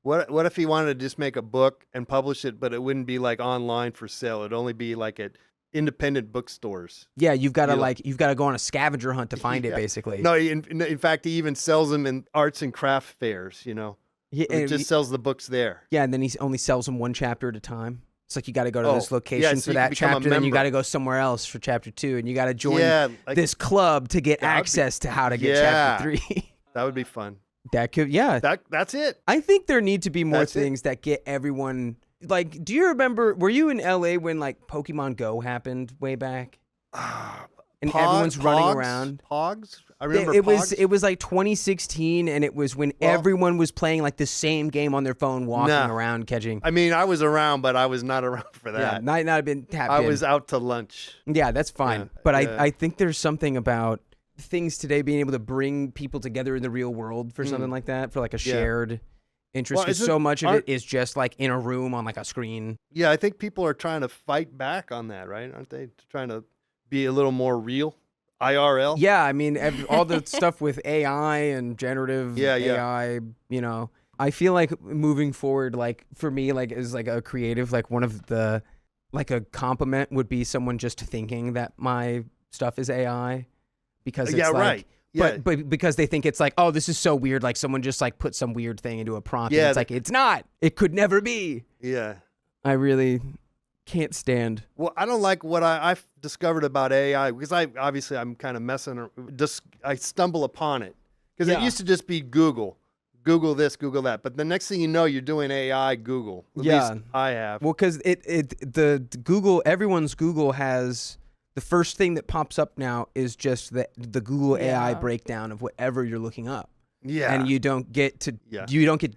What if he wanted to just make a book and publish it, but it wouldn't be like online for sale? It'd only be like at independent bookstores. Yeah, you've got to go on a scavenger hunt to find it, basically. No, in fact, he even sells them in arts and craft fairs. He Just sells the books there. Yeah, and then he only sells them one chapter at a time. It's like you got to go to this location so for you that can become a chapter, then you member. got to go somewhere else for chapter 2, and you got to join like- this club to get That'd be- access to how to get chapter 3. That would be fun. That could, That's it. I think there need to be more That's it. things that get everyone. Like, do you remember? Were you in LA when like Pokemon Go happened way back? And everyone's running around. Pogs? I remember It Pogs. was like 2016, and it was when everyone was playing like the same game on their phone, walking around catching. I mean, I was around, but I was not around for that. Yeah, might not have been tapped I in. was out to lunch. Yeah, that's fine. Yeah, But yeah. I think there's something about things today being able to bring people together in the real world for something like that, for like a shared interest. Well, Because so much of it is just like in a room on like a screen. Yeah, I think people are trying to fight back on that, right? Aren't they trying to be a little more real? IRL? Yeah, I mean, all the stuff with AI and generative Yeah. AI, I feel like moving forward, like for me, like as like a creative, like one of the, like a compliment would be someone just thinking that my stuff is AI, because it's like, right. Yeah. But because they think it's like, oh, this is so weird, like someone just like put some weird thing into a prompt. Yeah, And it's like, it's not. It could never be. Yeah. I really can't stand. Well, I don't like what I've discovered about AI because I'm kind of messing. I stumble upon it because it used to just be Google this, Google that, but the next thing you know, you're doing AI Google. At least I have. Well, because the Google, everyone's Google has the first thing that pops up now is just the Google AI breakdown of whatever you're looking up. Yeah. And you don't get to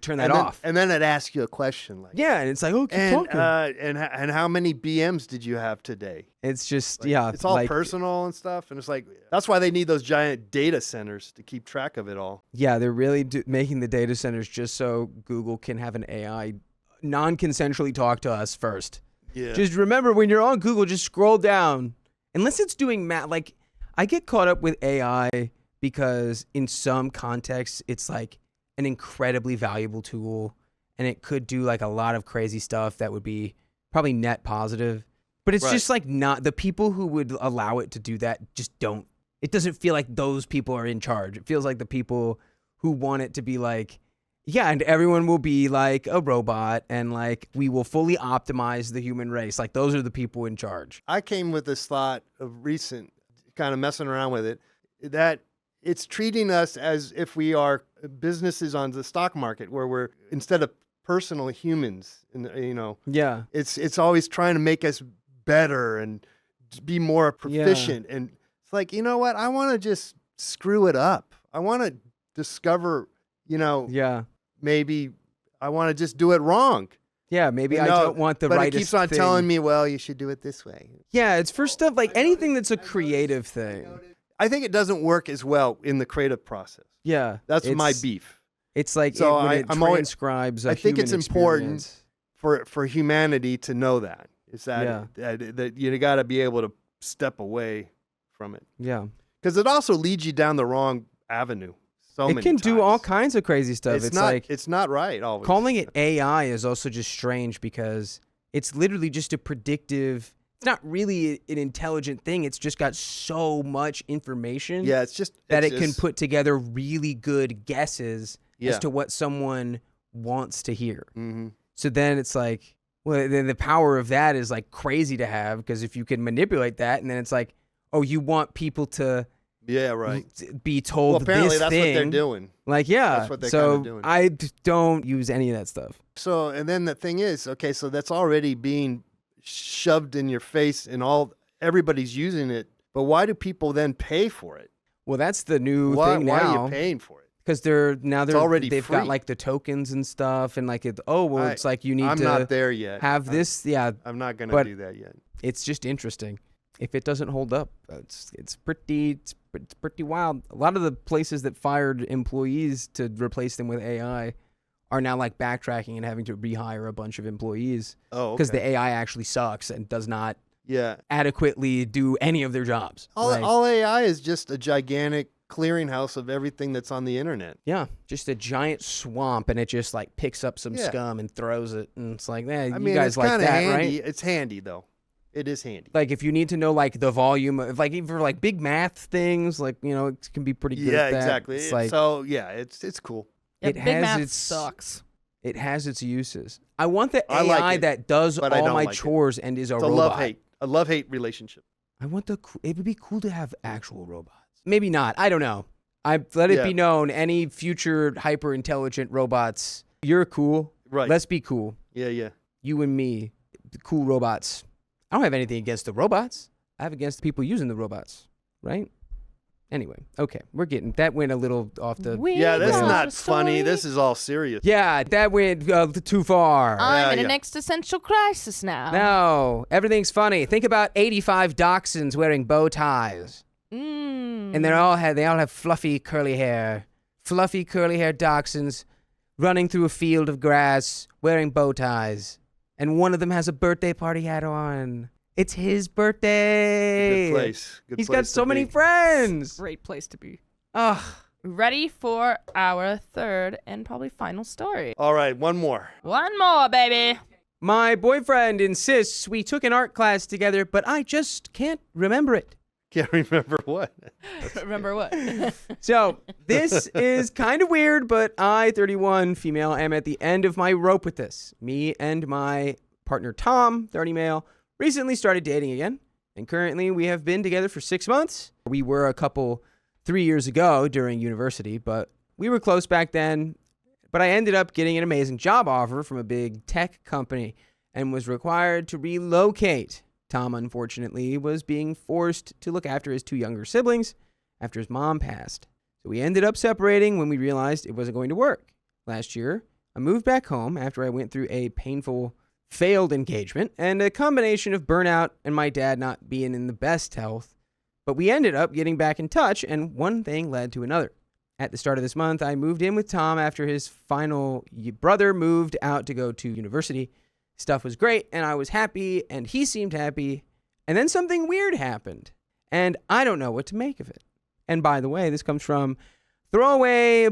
turn that off. And then it asks you a question like, yeah, and it's like, oh, keep talking. and how many BMs did you have today? It's just It's all like, personal and stuff, and it's like that's why they need those giant data centers to keep track of it all. Yeah, they're really making the data centers just so Google can have an AI non-consensually talk to us first. Yeah. Just remember, when you're on Google, just scroll down. Unless it's doing math. Like, I get caught up with AI because in some contexts, it's like an incredibly valuable tool, and it could do like a lot of crazy stuff that would be probably net positive. But it's just like not the people who would allow it to do that just don't. It doesn't feel like those people are in charge. It feels like the people who want it to be like, yeah, and everyone will be like a robot, and like we will fully optimize the human race. Like those are the people in charge. I came with this thought of recent, kind of messing around with it, that it's treating us as if we are businesses on the stock market, where we're instead of personal humans, and Yeah. it's always trying to make us better and be more proficient. And it's like, you know what? I want to just screw it up. I want to discover, maybe I want to just do it wrong. Yeah, maybe I don't want the but rightest it keeps on thing. telling me, well, you should do it this way. Yeah, it's for stuff like anything that's a creative thing. I think it doesn't work as well in the creative process. Yeah. That's my beef. It's like So when it I'm always- transcribes a I think human it's important experience. for humanity to know that. Is that you got to be able to step away from it. Yeah. Because it also leads you down the wrong avenue. It can do all kinds of crazy stuff. It's not right always. Calling it AI is also just strange because it's literally just a predictive. It's not really an intelligent thing. It's just got so much information. Yeah, it's just that it can put together really good guesses Yeah. as to what someone wants to hear. Mm-hmm. So then it's like, well, then the power of that is like crazy to have, because if you can manipulate that, and then it's like, oh, you want people to be told Well, apparently this that's thing. what they're doing. Like, yeah. That's what they're so kinda doing. I don't use any of that stuff. So, and then the thing is, okay, so that's already being shoved in your face, and everybody's using it. But why do people then pay for it? Well, that's the new Why thing now. are you paying for it? Because already they've free. got like the tokens and stuff, and like it's like you need I'm to not there yet. have this. Yeah, I'm not going to but do that yet. it's just interesting. If it doesn't hold up, it's pretty wild. A lot of the places that fired employees to replace them with AI are now like backtracking and having to rehire a bunch of employees because the AI actually sucks and does not adequately do any of their jobs. All AI is just a gigantic clearinghouse of everything that's on the internet. Yeah, just a giant swamp, and it just like picks up some scum and throws it, and it's like, I you mean, guys it's like kinda that, handy. right? It's handy though. It is handy. Like if you need to know like the volume of like even for like big math things, like it can be pretty good. Yeah, at that. exactly. It's like, So yeah, it's cool. Yeah, it big has math its sucks. It has its uses. I want the I AI like it, that does but I all don't my like it. chores and is a It's a robot. love-hate relationship. I want it would be cool to have actual robots. Maybe not. I don't know. I let it be known. Any future hyper intelligent robots, you're cool. Right. Let's be cool. Yeah. You and me, the cool robots. I don't have anything against the robots. I have against the people using the robots. Right? Anyway, okay, that went a little off the. Yeah, that's got not a funny. story. This is all serious. Yeah, that went too far. I'm in Yeah. an existential crisis now. No, everything's funny. Think about 85 dachshunds wearing bow ties, and they all have fluffy curly hair. Fluffy curly haired dachshunds running through a field of grass wearing bow ties, and one of them has a birthday party hat on. It's his birthday. Good place. He's got so many friends. Great place to be. Ugh. Ready for our third and probably final story. All right, one more. One more, baby. My boyfriend insists we took an art class together, but I just can't remember it. Can't remember what. Remember what? So this is kind of weird, but I, 31 female, am at the end of my rope with this. Me and my partner Tom, 30 male, recently started dating again, and currently we have been together for 6 months. We were a couple 3 years ago during university, but we were close back then. But I ended up getting an amazing job offer from a big tech company and was required to relocate. Tom, unfortunately, was being forced to look after his 2 younger siblings after his mom passed. So we ended up separating when we realized it wasn't going to work. Last year, I moved back home after I went through a painful failed engagement and a combination of burnout and my dad not being in the best health. But we ended up getting back in touch, and one thing led to another. At the start of this month, I moved in with Tom after his final brother moved out to go to university. Stuff was great, and I was happy, and he seemed happy. And then something weird happened, and I don't know what to make of it. And by the way, this comes from throwaway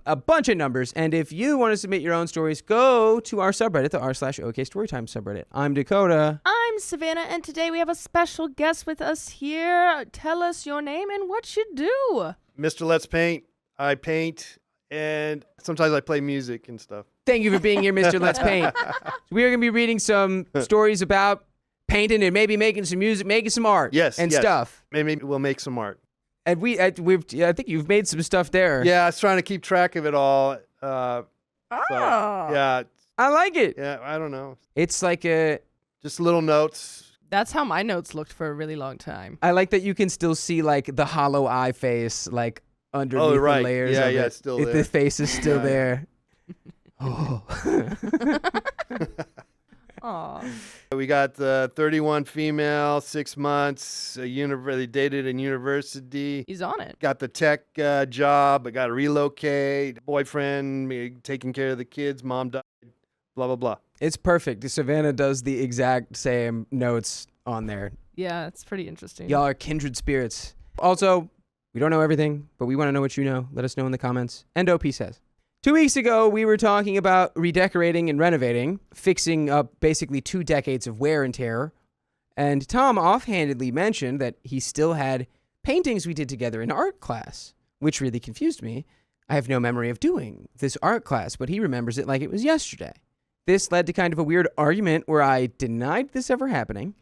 a bunch of numbers. And if you want to submit your own stories, go to our subreddit, the r/OKStorytime subreddit. I'm Dakota. I'm Savannah, and today we have a special guest with us here. Tell us your name and what you do. Mr. Let's Paint. I paint, and sometimes I play music and stuff. Thank you for being here, Mr. Let's Paint. We are going to be reading some stories about painting and maybe making some music, making some art stuff. Maybe we'll make some art. And I think you've made some stuff there. Yeah, I was trying to keep track of it all. So, yeah. I like it. Yeah, I don't know. It's like just little notes. That's how my notes looked for a really long time. I like that you can still see like the hollow eye face like underneath the layers of it. It's still there. The face is still there. Oh. Aw. We got the 31 female, 6 months, they dated in university. He's on it. Got the tech job. I got to relocate. Boyfriend, me taking care of the kids. Mom died. Blah, blah, blah. It's perfect. Savannah does the exact same notes on there. Yeah, it's pretty interesting. Y'all are kindred spirits. Also, we don't know everything, but we want to know what you know. Let us know in the comments. And OP says. 2 weeks ago, we were talking about redecorating and renovating, fixing up basically 2 decades of wear and tear. And Tom offhandedly mentioned that he still had paintings we did together in art class, which really confused me. I have no memory of doing this art class, but he remembers it like it was yesterday. This led to kind of a weird argument where I denied this ever happening,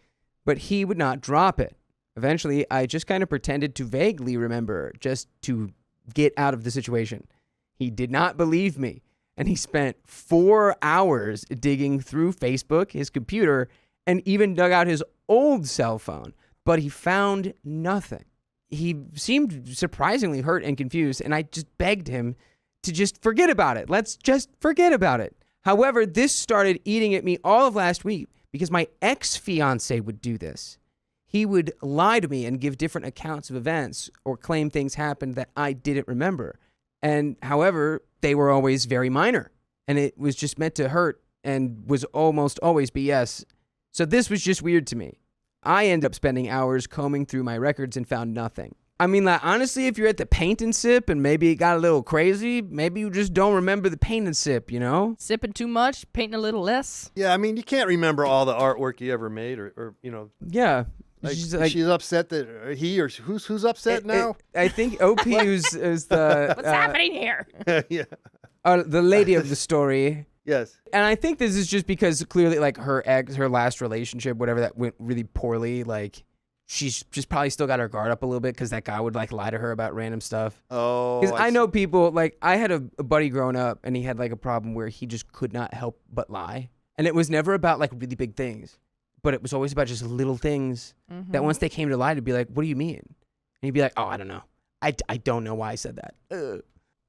but he would not drop it. Eventually, I just kind of pretended to vaguely remember just to get out of the situation. He did not believe me, and he spent 4 hours digging through Facebook, his computer, and even dug out his old cell phone, but he found nothing. He seemed surprisingly hurt and confused, and I just begged him to just forget about it. Let's just forget about it. However, this started eating at me all of last week because my ex-fiance would do this. He would lie to me and give different accounts of events or claim things happened that I didn't remember. And however, they were always very minor, and it was just meant to hurt and was almost always BS. So this was just weird to me. I ended up spending hours combing through my records and found nothing. I mean, like, honestly, if you're at the paint and sip and maybe it got a little crazy, maybe you just don't remember the paint and sip, you know? Sipping too much, painting a little less. Yeah, I mean, you can't remember all the artwork you ever made or you know. Yeah. Like, she's upset that he or who's upset now? I think OP is the... What's happening here? Yeah. The lady of the story. Yes. And I think this is just because clearly, like, her last relationship, whatever, that went really poorly, like, she's just probably still got her guard up a little bit because that guy would, like, lie to her about random stuff. Oh. Because I know people, like, I had a buddy growing up, and he had, like, a problem where he just could not help but lie. And it was never about, like, really big things. But it was always about just little things that once they came to lie, to be like, what do you mean? And he'd be like, oh, I don't know. I don't know why I said that.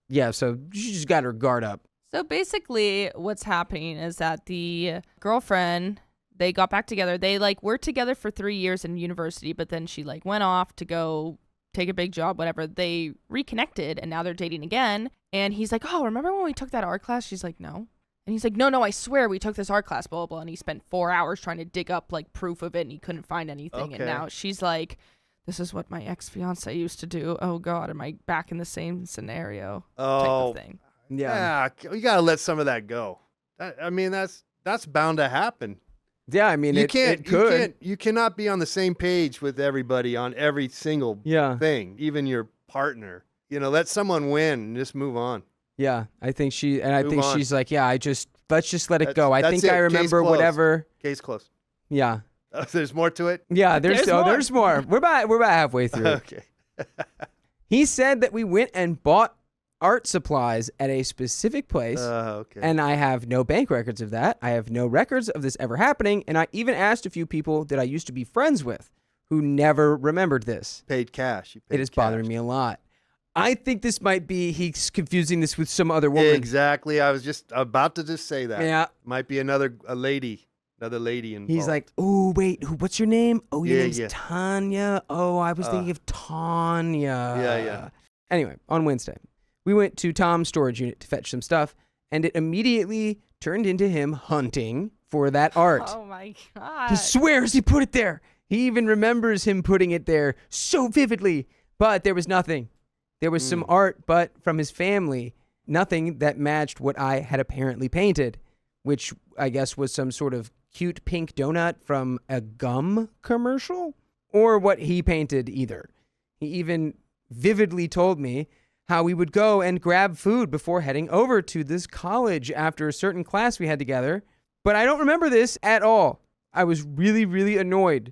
Yeah, so she just got her guard up. So basically what's happening is that the girlfriend, they got back together. They like were together for 3 years in university, but then she like went off to go take a big job, whatever. They reconnected and now they're dating again. And he's like, oh, remember when we took that art class? She's like, no. And he's like, no, I swear we took this art class, blah, blah, blah. And he spent 4 hours trying to dig up, like, proof of it, and he couldn't find anything. Okay. And now she's like, this is what my ex-fiance used to do. Oh, God, am I back in the same scenario type of thing? Yeah, you got to let some of that go. I mean, that's bound to happen. Yeah, I mean, it could. You cannot be on the same page with everybody on every single thing, even your partner. You know, let someone win and just move on. Yeah, I think she's like, yeah, let's just let it go. I think I remember whatever. Case closed. Yeah. There's more to it? Yeah, there's more. We're about halfway through. Okay. He said that we went and bought art supplies at a specific place. Okay. And I have no bank records of that. I have no records of this ever happening. And I even asked a few people that I used to be friends with who never remembered this. Paid cash. It is bothering me a lot. I think this might be, he's confusing this with some other woman. Exactly. I was just about to say that. Yeah. Might be another lady involved. He's like, oh, wait, what's your name? Oh, your name's yeah. Tanya. Oh, I was thinking of Tanya. Yeah. Anyway, on Wednesday, we went to Tom's storage unit to fetch some stuff, and it immediately turned into him hunting for that art. Oh, my God. He swears he put it there. He even remembers him putting it there so vividly, but there was nothing. There was some art, but from his family, nothing that matched what I had apparently painted, which I guess was some sort of cute pink donut from a gum commercial, or what he painted either. He even vividly told me how we would go and grab food before heading over to this college after a certain class we had together. But I don't remember this at all. I was really, really annoyed.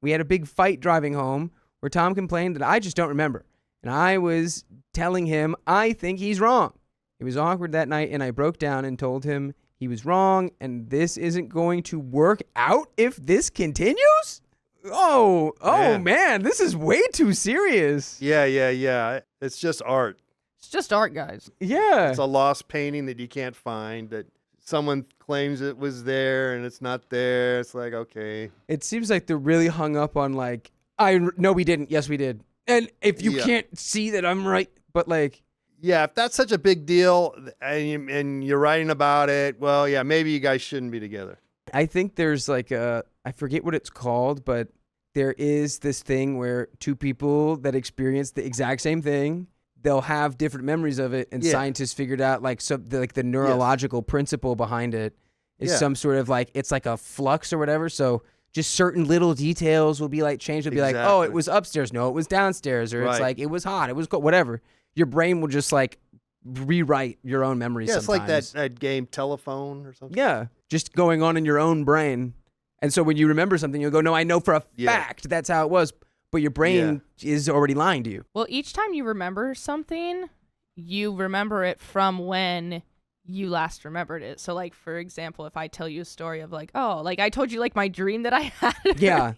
We had a big fight driving home where Tom complained that I just don't remember. And I was telling him I think he's wrong. It was awkward that night, and I broke down and told him he was wrong and this isn't going to work out if this continues? Oh man, this is way too serious. Yeah. It's just art. It's just art, guys. Yeah. It's a lost painting that you can't find, that someone claims it was there and it's not there. It's like, okay. It seems like they're really hung up on like, no, we didn't. Yes, we did. And if you can't see that I'm right, but like. Yeah, if that's such a big deal and you're writing about it, well, yeah, maybe you guys shouldn't be together. I think there's like I forget what it's called, but there is this thing where two people that experience the exact same thing, they'll have different memories of it, and scientists figured out like the neurological principle behind it is some sort of like, it's like a flux or whatever. So just certain little details will be like changed. It'll be like, oh, it was upstairs. No, it was downstairs. Or it's like, it was hot. It was cold. Whatever. Your brain will just like rewrite your own memories sometimes. It's like that game Telephone or something. Yeah. Just going on in your own brain. And so when you remember something, you'll go, no, I know for a fact that's how it was. But your brain is already lying to you. Well, each time you remember something, you remember it from when you last remembered it. So, like, for example, if I tell you a story of, like, oh, like, I told you, like, my dream that I had. Yeah.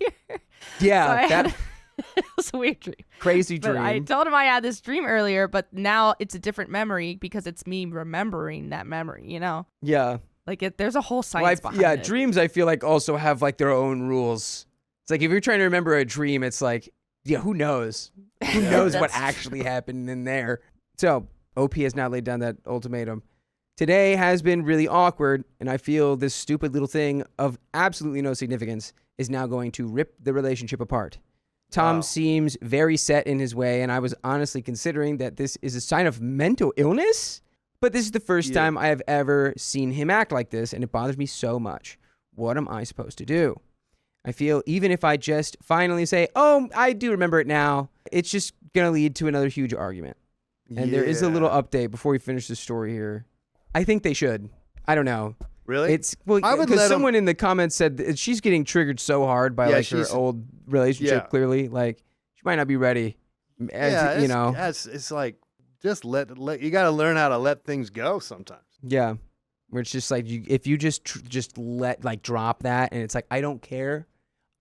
Yeah. It was a weird dream. Crazy dream. But I told him I had this dream earlier, but now it's a different memory because it's me remembering that memory, you know? Yeah. Like, there's a whole science behind it. Yeah, dreams, I feel like, also have, like, their own rules. It's like, if you're trying to remember a dream, it's like, yeah, who knows? Who knows what actually happened in there? So, OP has now laid down that ultimatum. Today has been really awkward, and I feel this stupid little thing of absolutely no significance is now going to rip the relationship apart. Tom seems very set in his way, and I was honestly considering that this is a sign of mental illness, but this is the first time I have ever seen him act like this, and it bothers me so much. What am I supposed to do? I feel even if I just finally say, oh, I do remember it now, it's just going to lead to another huge argument. And there is a little update before we finish the story here. I think they should. I don't know. Really? Because someone in the comments said that she's getting triggered so hard by like her old relationship. Clearly, like she might not be ready. It's like just let you got to learn how to let things go sometimes. Yeah, where it's just like if you just drop that, and it's like I don't care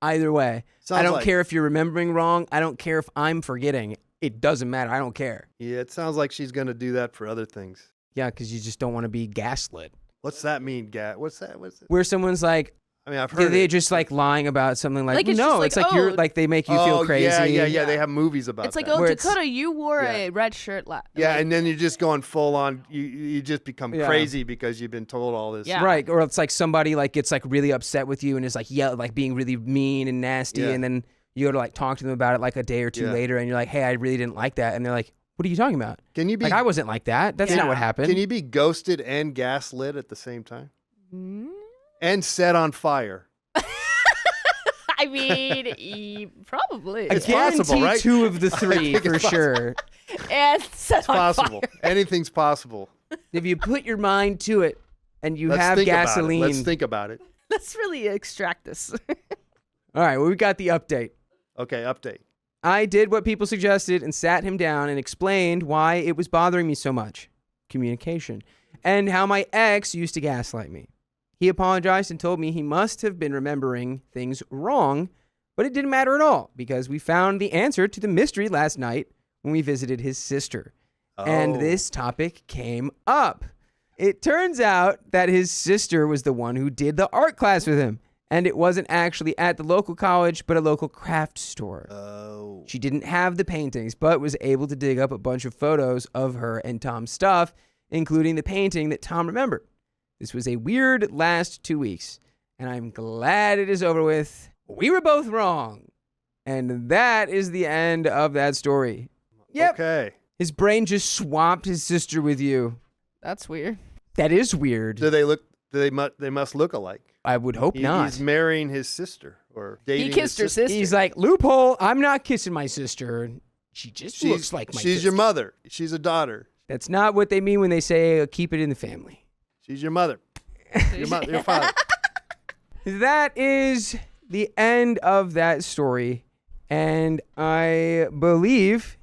either way. I don't care if you're remembering wrong. I don't care if I'm forgetting. It doesn't matter. I don't care. Yeah, it sounds like she's gonna do that for other things. Yeah, because you just don't want to be gaslit. What's that mean, What's that? Where someone's like, I mean, I've heard they're just like lying about something like it's no, it's like you're like they make you feel crazy. Yeah. They have movies about it's like, that. oh, Dakota, you wore a red shirt and then you're just going full on. You just become crazy because you've been told all this. Yeah. Right. Or it's like somebody like gets like really upset with you and is like like being really mean and nasty, and then you go to like talk to them about it like a day or two later, and you're like, hey, I really didn't like that, and they're like, what are you talking about? Can you be like, I wasn't like that. That's not what happened. Can you be ghosted and gaslit at the same time? And set on fire? I mean, probably. It's possible, right? Two of the three for sure. And set on possible. Fire. Anything's possible. If you put your mind to it and you Let's have think gasoline. Let's think about it. Let's really extract this. All right, well, we got the update. Okay, update. I did what people suggested and sat him down and explained why it was bothering me so much. Communication. And how my ex used to gaslight me. He apologized and told me he must have been remembering things wrong, but it didn't matter at all because we found the answer to the mystery last night when we visited his sister. And this topic came up. It turns out that his sister was the one who did the art class with him. And it wasn't actually at the local college, but a local craft store. Oh. She didn't have the paintings, but was able to dig up a bunch of photos of her and Tom's stuff, including the painting that Tom remembered. This was a weird last 2 weeks, and I'm glad it is over with. We were both wrong. And that is the end of that story. Yep. Okay. His brain just swamped his sister with you. That's weird. That is weird. Do they look? They must look alike. I would hope not. He's marrying his sister or dating. He kissed her sister. He's like, loophole. I'm not kissing my sister. She just looks like my sister. She's your mother. She's a daughter. That's not what they mean when they say keep it in the family. She's your mother. Your father. That is the end of that story. And I believe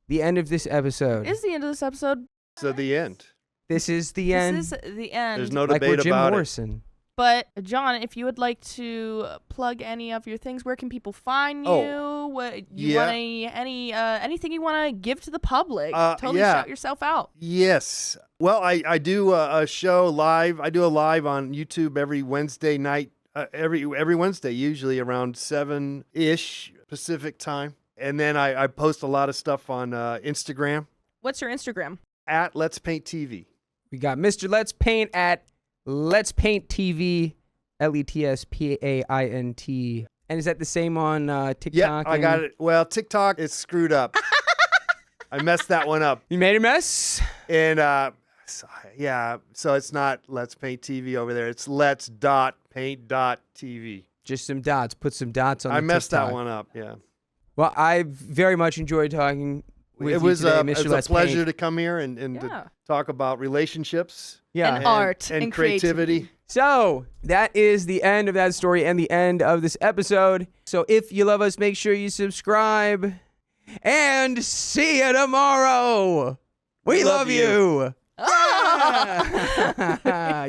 the end of this episode. Is the end of this episode. So the end. This is the end. This is the end. There's no Like we're debate Jim about Morrison. But John, if you would like to plug any of your things, where can people find you? What you want anything you want to give to the public? Totally shout yourself out. Yes. Well, I do a show live. I do a live on YouTube every Wednesday night. Every Wednesday, usually around 7-ish Pacific time. And then I post a lot of stuff on Instagram. What's your Instagram? At Let's Paint TV. We got Mr. Let's Paint at Let's Paint TV, LETSPAINT. And is that the same on TikTok? Yeah, I got it. Well, TikTok is screwed up. I messed that one up. You made a mess? And so it's not Let's Paint TV over there. It's Let's.Paint.TV. Just some dots. Put some dots on the I messed TikTok. that one up, yeah. Well, I very much enjoyed talking with you today, Mr. It was Let's a pleasure Paint. to come here and to talk about relationships. Yeah. And art and creativity. So that is the end of that story and the end of this episode. So if you love us, make sure you subscribe. And see you tomorrow. We love you.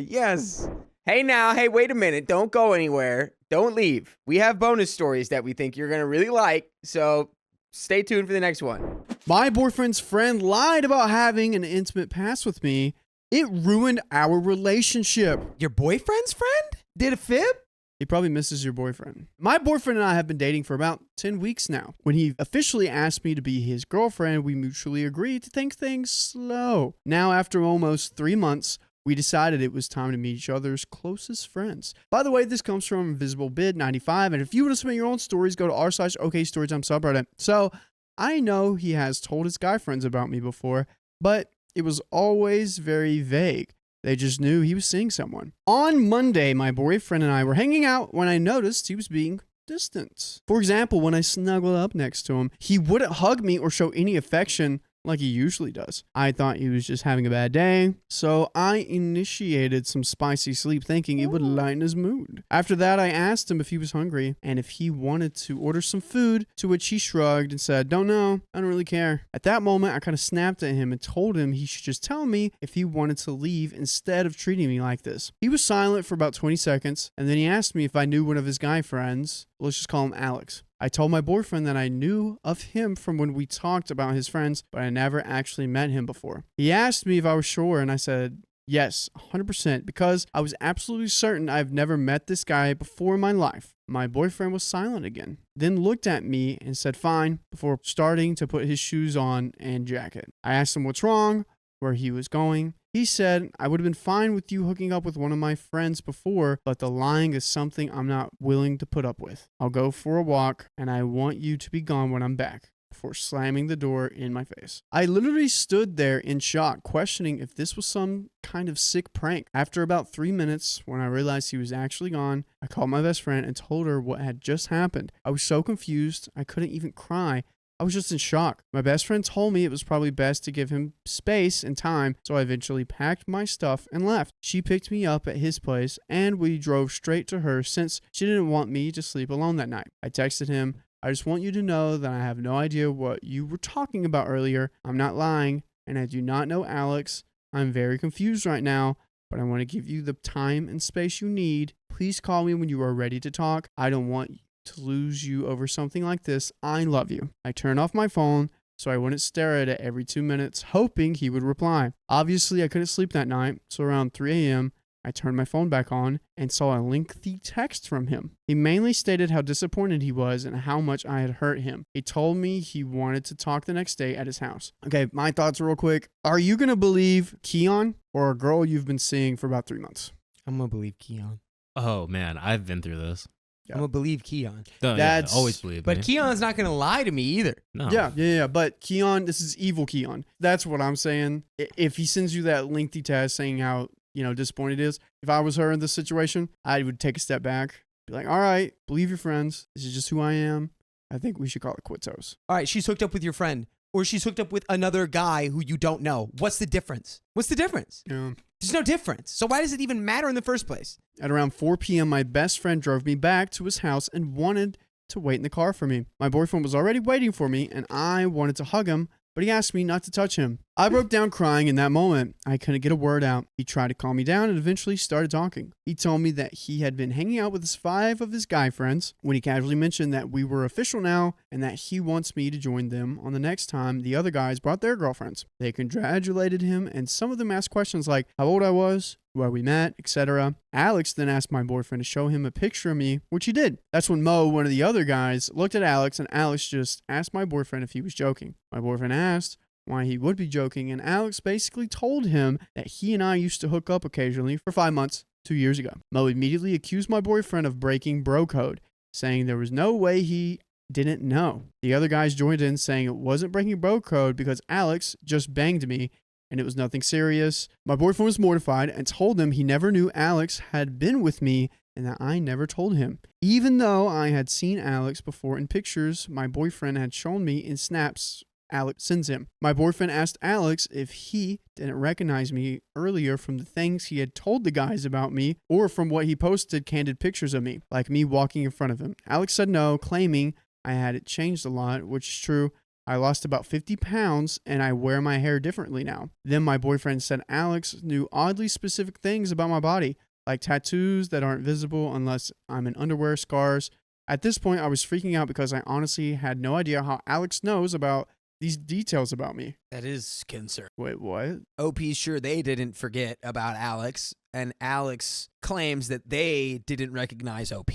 Yes. Hey, wait a minute. Don't go anywhere. Don't leave. We have bonus stories that we think you're going to really like. So stay tuned for the next one. My boyfriend's friend lied about having an intimate past with me. It ruined our relationship. Your boyfriend's friend did a fib? He probably misses your boyfriend. My boyfriend and I have been dating for about 10 weeks now. When he officially asked me to be his girlfriend, we mutually agreed to take things slow. Now, after almost 3 months, we decided it was time to meet each other's closest friends. By the way, this comes from Invisible Bid 95, and if you want to submit your own stories, go to r/OKStorytime subreddit. So, I know he has told his guy friends about me before, but it was always very vague. They just knew he was seeing someone. On Monday, my boyfriend and I were hanging out when I noticed he was being distant. For example, when I snuggled up next to him, he wouldn't hug me or show any affection like he usually does. I thought he was just having a bad day, so I initiated some spicy sleep thinking it would lighten his mood. After that, I asked him if he was hungry and if he wanted to order some food, to which he shrugged and said, "Don't know, I don't really care." At that moment, I kind of snapped at him and told him he should just tell me if he wanted to leave instead of treating me like this. He was silent for about 20 seconds, and then he asked me if I knew one of his guy friends. Let's just call him Alex. I told my boyfriend that I knew of him from when we talked about his friends, but I never actually met him before. He asked me if I was sure, and I said, yes, 100%, because I was absolutely certain I've never met this guy before in my life. My boyfriend was silent again, then looked at me and said, fine, before starting to put his shoes on and jacket. I asked him what's wrong, where he was going. He said, I would have been fine with you hooking up with one of my friends before, but the lying is something I'm not willing to put up with. I'll go for a walk, and I want you to be gone when I'm back, before slamming the door in my face. I literally stood there in shock, questioning if this was some kind of sick prank. After about 3 minutes, when I realized he was actually gone, I called my best friend and told her what had just happened. I was so confused, I couldn't even cry. I was just in shock. My best friend told me it was probably best to give him space and time, so I eventually packed my stuff and left. She picked me up at his place, and we drove straight to her since she didn't want me to sleep alone that night. I texted him, I just want you to know that I have no idea what you were talking about earlier. I'm not lying, and I do not know Alex. I'm very confused right now, but I want to give you the time and space you need. Please call me when you are ready to talk. I don't want to lose you over something like this. I love you. I turned off my phone so I wouldn't stare at it every 2 minutes, hoping he would reply. Obviously, I couldn't sleep that night, so around 3 a.m., I turned my phone back on and saw a lengthy text from him. He mainly stated how disappointed he was and how much I had hurt him. He told me he wanted to talk the next day at his house. Okay, my thoughts real quick. Are you going to believe Keon or a girl you've been seeing for about 3 months? I'm going to believe Keon. Oh, man, I've been through this. I'm gonna believe Keon. That's- always believe But me. Keon's not gonna lie to me either. No. Yeah. But Keon, this is evil Keon. That's what I'm saying. If he sends you that lengthy text saying how, disappointed he is, if I was her in this situation, I would take a step back. Be like, all right, believe your friends. This is just who I am. I think we should call it quits. All right, she's hooked up with your friend, or she's hooked up with another guy who you don't know. What's the difference? Yeah. There's no difference. So why does it even matter in the first place? At around 4 p.m., my best friend drove me back to his house and wanted to wait in the car for me. My boyfriend was already waiting for me, and I wanted to hug him, but he asked me not to touch him. I broke down crying in that moment. I couldn't get a word out. He tried to calm me down and eventually started talking. He told me that he had been hanging out with 5 of his guy friends when he casually mentioned that we were official now and that he wants me to join them on the next time the other guys brought their girlfriends. They congratulated him, and some of them asked questions like how old I was, where we met, etc. Alex then asked my boyfriend to show him a picture of me, which he did. That's when Mo, one of the other guys, looked at Alex, and Alex just asked my boyfriend if he was joking. My boyfriend asked why he would be joking, and Alex basically told him that he and I used to hook up occasionally for 5 months, 2 years ago. Mo immediately accused my boyfriend of breaking bro code, saying there was no way he didn't know. The other guys joined in saying it wasn't breaking bro code because Alex just banged me and it was nothing serious. My boyfriend was mortified and told him he never knew Alex had been with me and that I never told him. Even though I had seen Alex before in pictures my boyfriend had shown me in snaps Alex sends him. My boyfriend asked Alex if he didn't recognize me earlier from the things he had told the guys about me or from what he posted candid pictures of me, like me walking in front of him. Alex said no, claiming I had it changed a lot, which is true. I lost about 50 pounds and I wear my hair differently now. Then my boyfriend said Alex knew oddly specific things about my body, like tattoos that aren't visible unless I'm in underwear, scars. At this point, I was freaking out because I honestly had no idea how Alex knows about these details about me. That is concern. Wait, what? OP's sure they didn't forget about Alex, and Alex claims that they didn't recognize OP,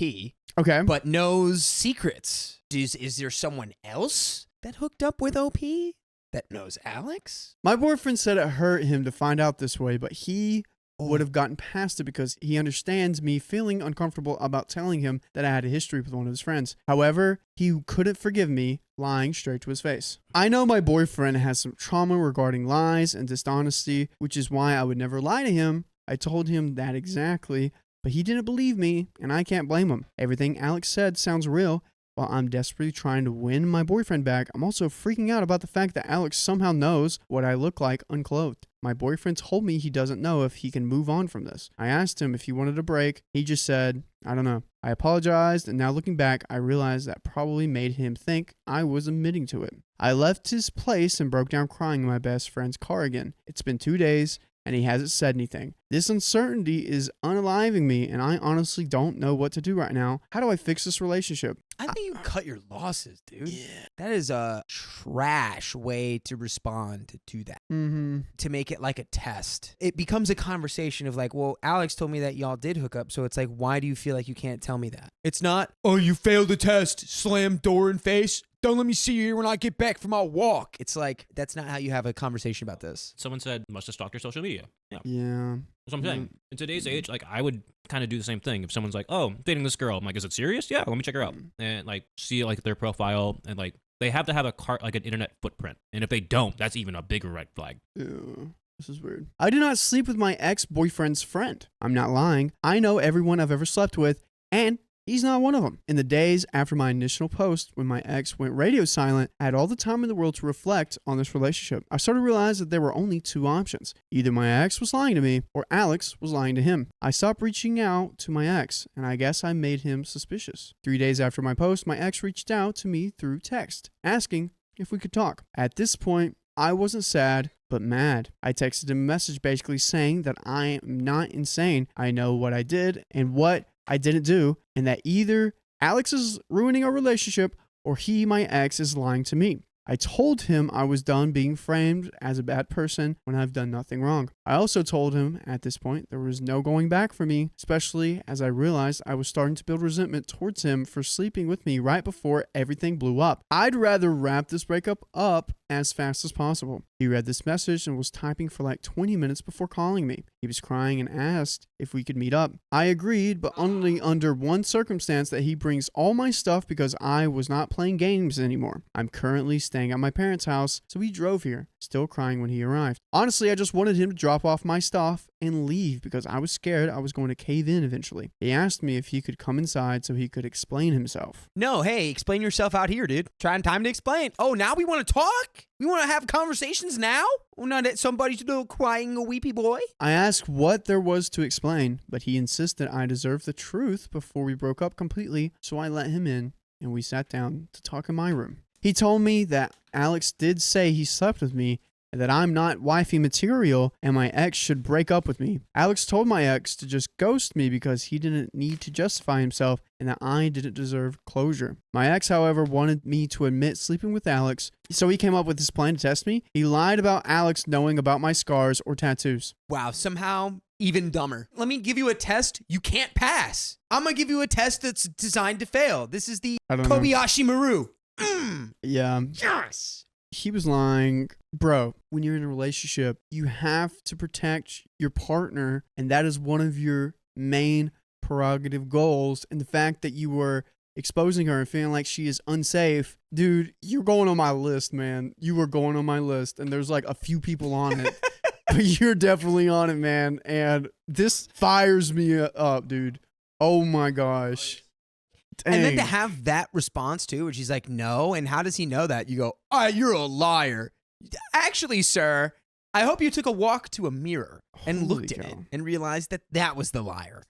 Okay. but knows secrets. Is there someone else that hooked up with OP that knows Alex? My boyfriend said it hurt him to find out this way, but he would have gotten past it because he understands me feeling uncomfortable about telling him that I had a history with one of his friends. However, he couldn't forgive me lying straight to his face. I know my boyfriend has some trauma regarding lies and dishonesty, which is why I would never lie to him. I told him that exactly, but he didn't believe me, and I can't blame him. Everything Alex said sounds real. While I'm desperately trying to win my boyfriend back, I'm also freaking out about the fact that Alex somehow knows what I look like unclothed. My boyfriend told me he doesn't know if he can move on from this. I asked him if he wanted a break. He just said, I don't know. I apologized, and now looking back, I realized that probably made him think I was admitting to it. I left his place and broke down crying in my best friend's car again. It's been 2 days, and he hasn't said anything. This uncertainty is unaliving me, and I honestly don't know what to do right now. How do I fix this relationship? I think you cut your losses, dude. Yeah. That is a trash way to respond to that. Mm-hmm. To make it like a test. It becomes a conversation of like, well, Alex told me that y'all did hook up, so it's like, why do you feel like you can't tell me that? It's not, oh, you failed the test, slam door in face. Don't let me see you here when I get back from my walk. It's like, that's not how you have a conversation about this. Someone said, must have stalked your social media. Yeah. Yeah. That's what I'm saying. In today's age, like, I would kind of do the same thing. If someone's like, oh, I'm dating this girl, I'm like, is it serious? Yeah, let me check her out. And, like, see, like, their profile. And, like, they have to have a like, an internet footprint. And if they don't, that's even a bigger red flag. Ew. This is weird. I do not sleep with my ex-boyfriend's friend. I'm not lying. I know everyone I've ever slept with, and he's not one of them. In the days after my initial post, when my ex went radio silent, I had all the time in the world to reflect on this relationship. I started to realize that there were only 2 options. Either my ex was lying to me, or Alex was lying to him. I stopped reaching out to my ex, and I guess I made him suspicious. 3 days after my post, my ex reached out to me through text, asking if we could talk. At this point, I wasn't sad, but mad. I texted him a message basically saying that I am not insane. I know what I did and what I didn't do, and that either Alex is ruining our relationship or he, my ex, is lying to me. I told him I was done being framed as a bad person when I've done nothing wrong. I also told him at this point there was no going back for me, especially as I realized I was starting to build resentment towards him for sleeping with me right before everything blew up. I'd rather wrap this breakup up as fast as possible. He read this message and was typing for like 20 minutes before calling me. He was crying and asked if we could meet up. I agreed, but only under one circumstance, that he brings all my stuff because I was not playing games anymore. I'm currently staying at my parents' house, so he drove here, still crying when he arrived. Honestly, I just wanted him to drop off my stuff and leave because I was scared I was going to cave in eventually. He asked me if he could come inside so he could explain himself. No, hey, explain yourself out here, dude. Trying time to explain. Oh, now we want to talk? We want to have conversations now? Well, not that somebody's little crying a weepy boy. I asked what there was to explain, but he insisted I deserved the truth before we broke up completely, so I let him in and we sat down to talk in my room. He told me that Alex did say he slept with me and that I'm not wifey material and my ex should break up with me. Alex told my ex to just ghost me because he didn't need to justify himself and that I didn't deserve closure. My ex, however, wanted me to admit sleeping with Alex, so he came up with this plan to test me. He lied about Alex knowing about my scars or tattoos. Wow, somehow even dumber. Let me give you a test you can't pass. I'm going to give you a test that's designed to fail. This is the Kobayashi Maru. Yeah. Yes. He was lying. Bro, when you're in a relationship, you have to protect your partner, and that is one of your main prerogative goals. And the fact that you were exposing her and feeling like she is unsafe, dude, you're going on my list, man. You were going on my list, and there's like a few people on it. But you're definitely on it, man. And this fires me up, dude. Oh my gosh. Dang. And then to have that response too, where she's like, no. And how does he know that? You go, you're a liar. Actually, sir, I hope you took a walk to a mirror and Holy looked in cow. it and realized that that was the liar.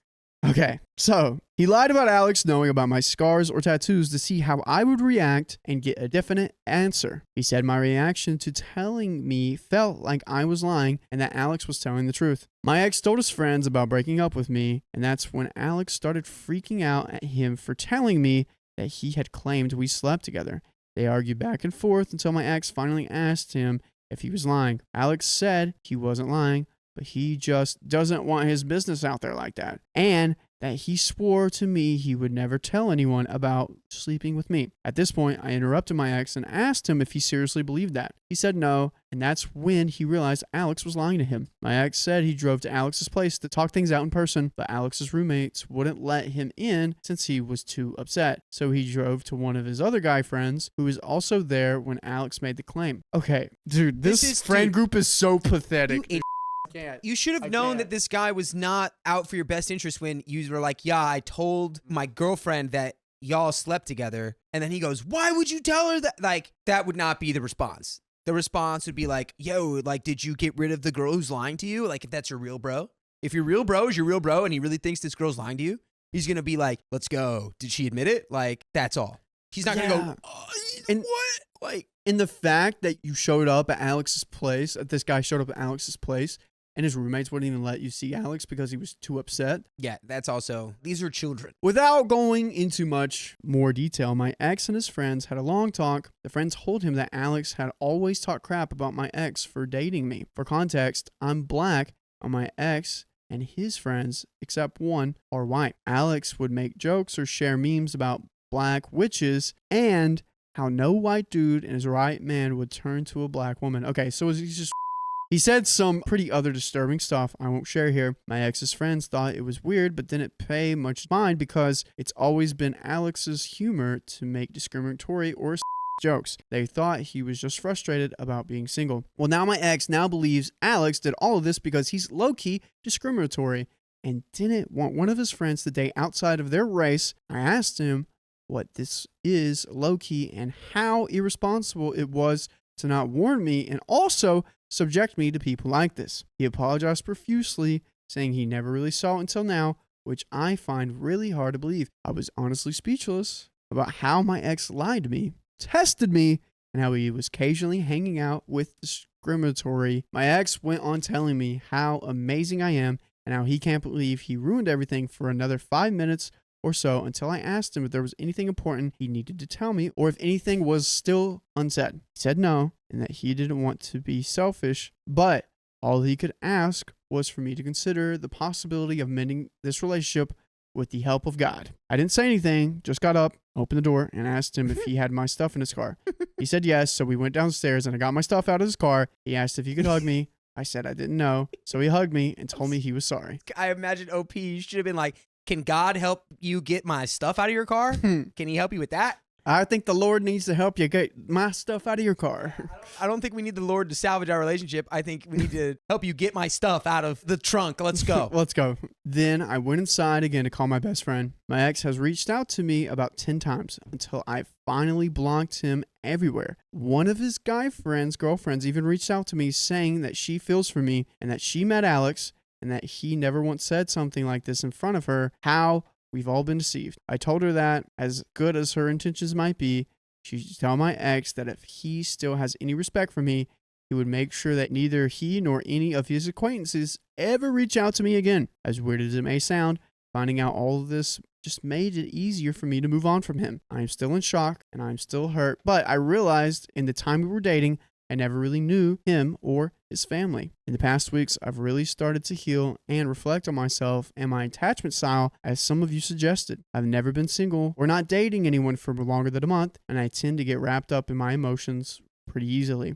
Okay, so he lied about Alex knowing about my scars or tattoos to see how I would react and get a definite answer. He said my reaction to telling me felt like I was lying and that Alex was telling the truth. My ex told his friends about breaking up with me, and that's when Alex started freaking out at him for telling me that he had claimed we slept together. They argued back and forth until my ex finally asked him if he was lying. Alex said he wasn't lying, but he just doesn't want his business out there like that. And that he swore to me he would never tell anyone about sleeping with me. At this point, I interrupted my ex and asked him if he seriously believed that. He said no, and that's when he realized Alex was lying to him. My ex said he drove to Alex's place to talk things out in person, but Alex's roommates wouldn't let him in since he was too upset. So he drove to one of his other guy friends who was also there when Alex made the claim. Okay, dude, this friend group is so pathetic. You should have known that this guy was not out for your best interest when you were like, yeah, I told my girlfriend that y'all slept together. And then he goes, why would you tell her that? Like, that would not be the response. The response would be like, yo, like, did you get rid of the girl who's lying to you? Like, if that's your real bro. If your real bro is your real bro and he really thinks this girl's lying to you, he's going to be like, let's go. Did she admit it? Like, that's all. He's not going to go, what? Like, in the fact that you showed up at Alex's place, that this guy showed up at Alex's place, and his roommates wouldn't even let you see Alex because he was too upset. yeah, that's also, these are children. Without going into much more detail, my ex and his friends had a long talk. The friends told him that Alex had always talked crap about my ex for dating me. For context, I'm black, and my ex and his friends, except one, are white. Alex would make jokes or share memes about black witches and how no white dude in his right man would turn to a black woman. Okay, so he's just... He said some pretty other disturbing stuff I won't share here. My ex's friends thought it was weird, but didn't pay much mind because it's always been Alex's humor to make discriminatory or jokes. They thought he was just frustrated about being single. Well, now my ex now believes Alex did all of this because he's low-key discriminatory and didn't want one of his friends to date outside of their race. I asked him what this is low-key and how irresponsible it was to not warn me and also subject me to people like this. He apologized profusely, saying he never really saw it until now, which I find really hard to believe. I was honestly speechless about how my ex lied to me, tested me, and how he was occasionally hanging out with discriminatory. My ex went on telling me how amazing I am and how he can't believe he ruined everything for another 5 minutes or so until I asked him if there was anything important he needed to tell me or if anything was still unsaid. He said no, and that he didn't want to be selfish, but all he could ask was for me to consider the possibility of mending this relationship with the help of God. I didn't say anything, just got up opened the door, and asked him if he had my stuff in his car. He said yes, so we went downstairs, and I got my stuff out of his car. He asked if he could hug me. I said I didn't know, so he hugged me and told me he was sorry. I imagine OP should have been like, can God help you get my stuff out of your car? Can he help you with that? I think the Lord needs to help you get my stuff out of your car. I don't think we need the Lord to salvage our relationship. I think we need to help you get my stuff out of the trunk. Let's go. Let's go. Then I went inside again to call my best friend. My ex has reached out to me about 10 times until I finally blocked him everywhere. One of his guy friends, girlfriends, even reached out to me saying that she feels for me and that she met Alex and that he never once said something like this in front of her. How we've all been deceived. I told her that, as good as her intentions might be, she should tell my ex that if he still has any respect for me, he would make sure that neither he nor any of his acquaintances ever reach out to me again. As weird as it may sound, finding out all of this just made it easier for me to move on from him. I am still in shock and I'm still hurt, but I realized in the time we were dating, I never really knew him or his family. In the past weeks, I've really started to heal and reflect on myself and my attachment style, as some of you suggested. I've never been single or not dating anyone for longer than a month, and I tend to get wrapped up in my emotions pretty easily.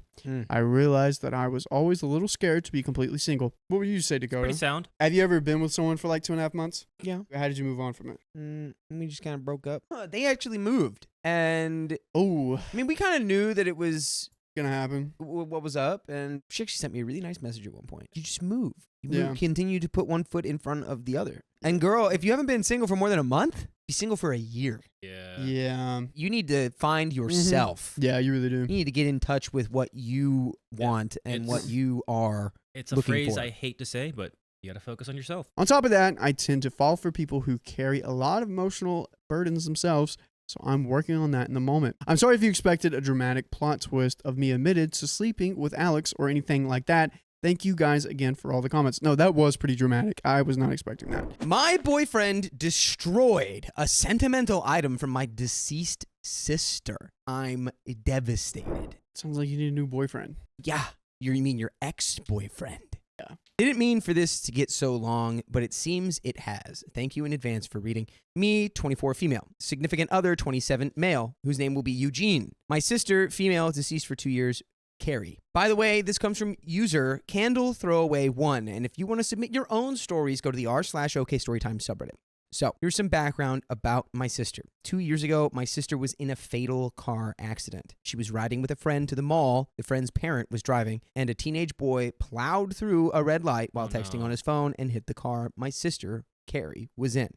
I realized that I was always a little scared to be completely single. What would you say, Dakota? Pretty sound. Have you ever been with someone for like 2.5 months? Yeah. How did you move on from it? We just kind of broke up. They actually moved. And, Oh, I mean, we kind of knew that it was gonna happen. what was up. And she actually sent me a really nice message at one point. You just move. Yeah. Continue to put one foot in front of the other. And girl, if you haven't been single for more than a month, be single for a year. Yeah. Yeah. You need to find yourself. Yeah, you really do. You need to get in touch with what you want and what you are. It's a looking phrase for. I hate to say, but you gotta focus on yourself. On top of that, I tend to fall for people who carry a lot of emotional burdens themselves, so I'm working on that in the moment. I'm sorry if you expected a dramatic plot twist of me admitted to sleeping with Alex or anything like that. Thank you guys again for all the comments. No, that was pretty dramatic. I was not expecting that. My boyfriend destroyed a sentimental item from my deceased sister. I'm devastated. Sounds like you need a new boyfriend. Yeah, you mean your ex-boyfriend. Yeah. Didn't mean for this to get so long, but it seems it has. Thank you in advance for reading. Me, 24, female. Significant other, 27, male, whose name will be Eugene. My sister, female, deceased for 2 years, Carrie. By the way, this comes from user Candle Throwaway 1, and if you want to submit your own stories, go to the r/OKStorytime subreddit. So, here's some background about my sister. 2 years ago, my sister was in a fatal car accident. She was riding with a friend to the mall. The friend's parent was driving, and a teenage boy plowed through a red light while texting on his phone and hit the car my sister, Carrie, was in.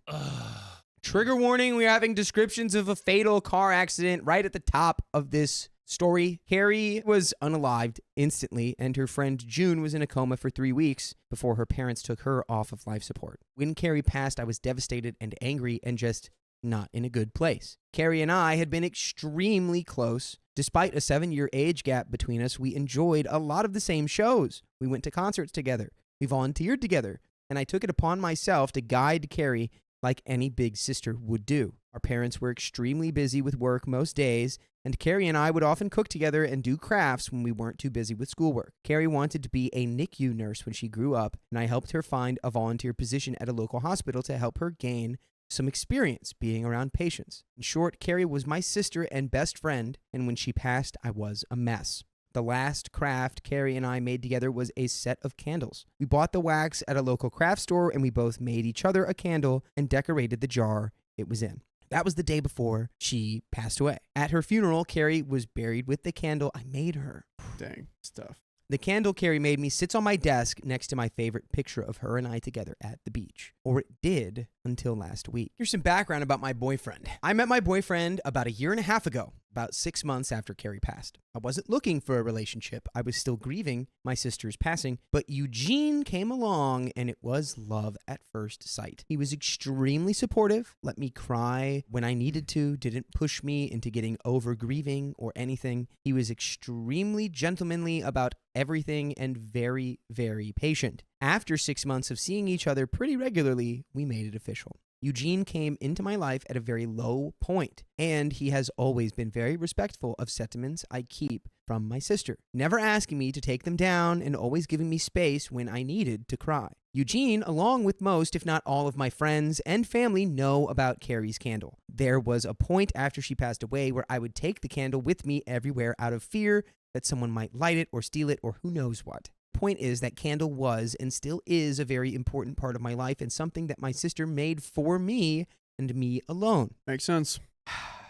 Trigger warning, we're having descriptions of a fatal car accident right at the top of this story. Carrie was unalived instantly, and her friend June was in a coma for 3 weeks before her parents took her off of life support. When Carrie passed, I was devastated and angry and just not in a good place. Carrie and I had been extremely close. Despite a 7-year age gap between us, we enjoyed a lot of the same shows. We went to concerts together. We volunteered together. And I took it upon myself to guide Carrie like any big sister would do. Our parents were extremely busy with work most days, and Carrie and I would often cook together and do crafts when we weren't too busy with schoolwork. Carrie wanted to be a NICU nurse when she grew up, and I helped her find a volunteer position at a local hospital to help her gain some experience being around patients. In short, Carrie was my sister and best friend, and when she passed, I was a mess. The last craft Carrie and I made together was a set of candles. We bought the wax at a local craft store, and we both made each other a candle and decorated the jar it was in. That was the day before she passed away. At her funeral, Carrie was buried with the candle I made her. Dang, stuff. The candle Carrie made me sits on my desk next to my favorite picture of her and I together at the beach. Or it did until last week. Here's some background about my boyfriend. I met my boyfriend about 1.5 years ago, about 6 months after Carrie passed. I wasn't looking for a relationship. I was still grieving my sister's passing, but Eugene came along and it was love at first sight. He was extremely supportive, let me cry when I needed to, didn't push me into getting over grieving or anything. He was extremely gentlemanly about everything and very, very patient. After 6 months of seeing each other pretty regularly, we made it official. Eugene came into my life at a very low point, and he has always been very respectful of sentiments I keep from my sister, never asking me to take them down and always giving me space when I needed to cry. Eugene, along with most, if not all of my friends and family, know about Carrie's candle. There was a point after she passed away where I would take the candle with me everywhere out of fear that someone might light it or steal it or who knows what. Point is that candle was and still is a very important part of my life and something that my sister made for me and me alone. Makes sense.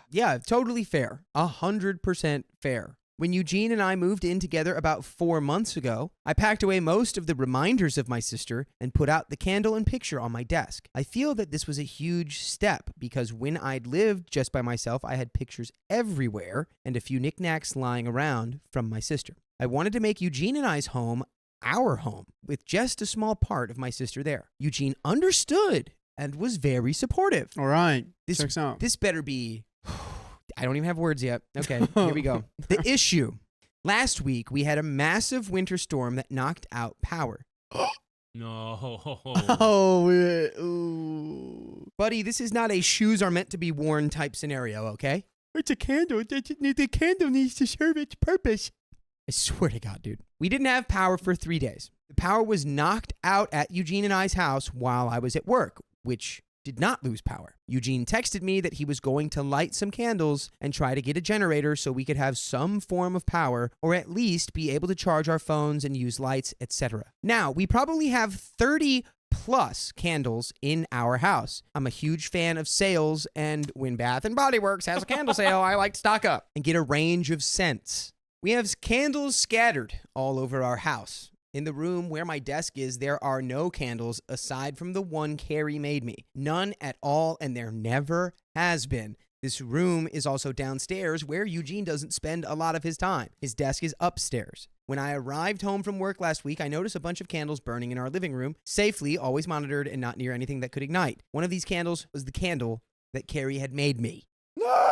Yeah, totally fair. 100% fair. When Eugene and I moved in together about 4 months ago, I packed away most of the reminders of my sister and put out the candle and picture on my desk. I feel that this was a huge step because when I'd lived just by myself, I had pictures everywhere and a few knickknacks lying around from my sister. I wanted to make Eugene and I's home our home with just a small part of my sister there. Eugene understood and was very supportive. All right. This, Checks out. This better be... I don't even have words yet. Okay, here we go. The issue. Last week, we had a massive winter storm that knocked out power. No. Oh, ooh. Buddy, this is not a shoes are meant to be worn type scenario, okay? It's a candle. The candle needs to serve its purpose. I swear to God, dude. We didn't have power for 3 days. The power was knocked out at Eugene and I's house while I was at work, which did not lose power. Eugene texted me that he was going to light some candles and try to get a generator so we could have some form of power or at least be able to charge our phones and use lights, etc. Now, we probably have 30 plus candles in our house. I'm a huge fan of sales, and when Bath & Body Works has a candle sale, I like to stock up and get a range of scents. We have candles scattered all over our house. In the room where my desk is, there are no candles aside from the one Carrie made me. None at all, and there never has been. This room is also downstairs where Eugene doesn't spend a lot of his time. His desk is upstairs. When I arrived home from work last week, I noticed a bunch of candles burning in our living room, safely, always monitored, and not near anything that could ignite. One of these candles was the candle that Carrie had made me. No!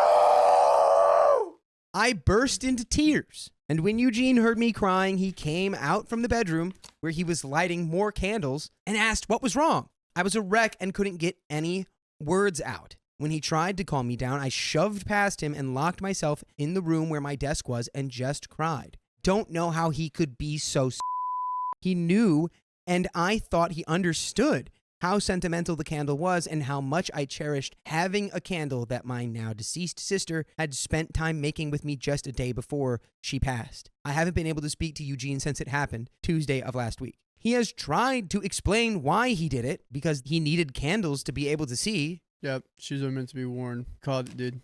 I burst into tears. And when Eugene heard me crying, he came out from the bedroom where he was lighting more candles and asked what was wrong. I was a wreck and couldn't get any words out. When he tried to calm me down, I shoved past him and locked myself in the room where my desk was and just cried. Don't know how he could be so He knew, and I thought he understood how sentimental the candle was and how much I cherished having a candle that my now deceased sister had spent time making with me just a day before she passed. I haven't been able to speak to Eugene since it happened, Tuesday of last week. He has tried to explain why he did it, because he needed candles to be able to see. Yep, shoes are meant to be worn. Called it, dude.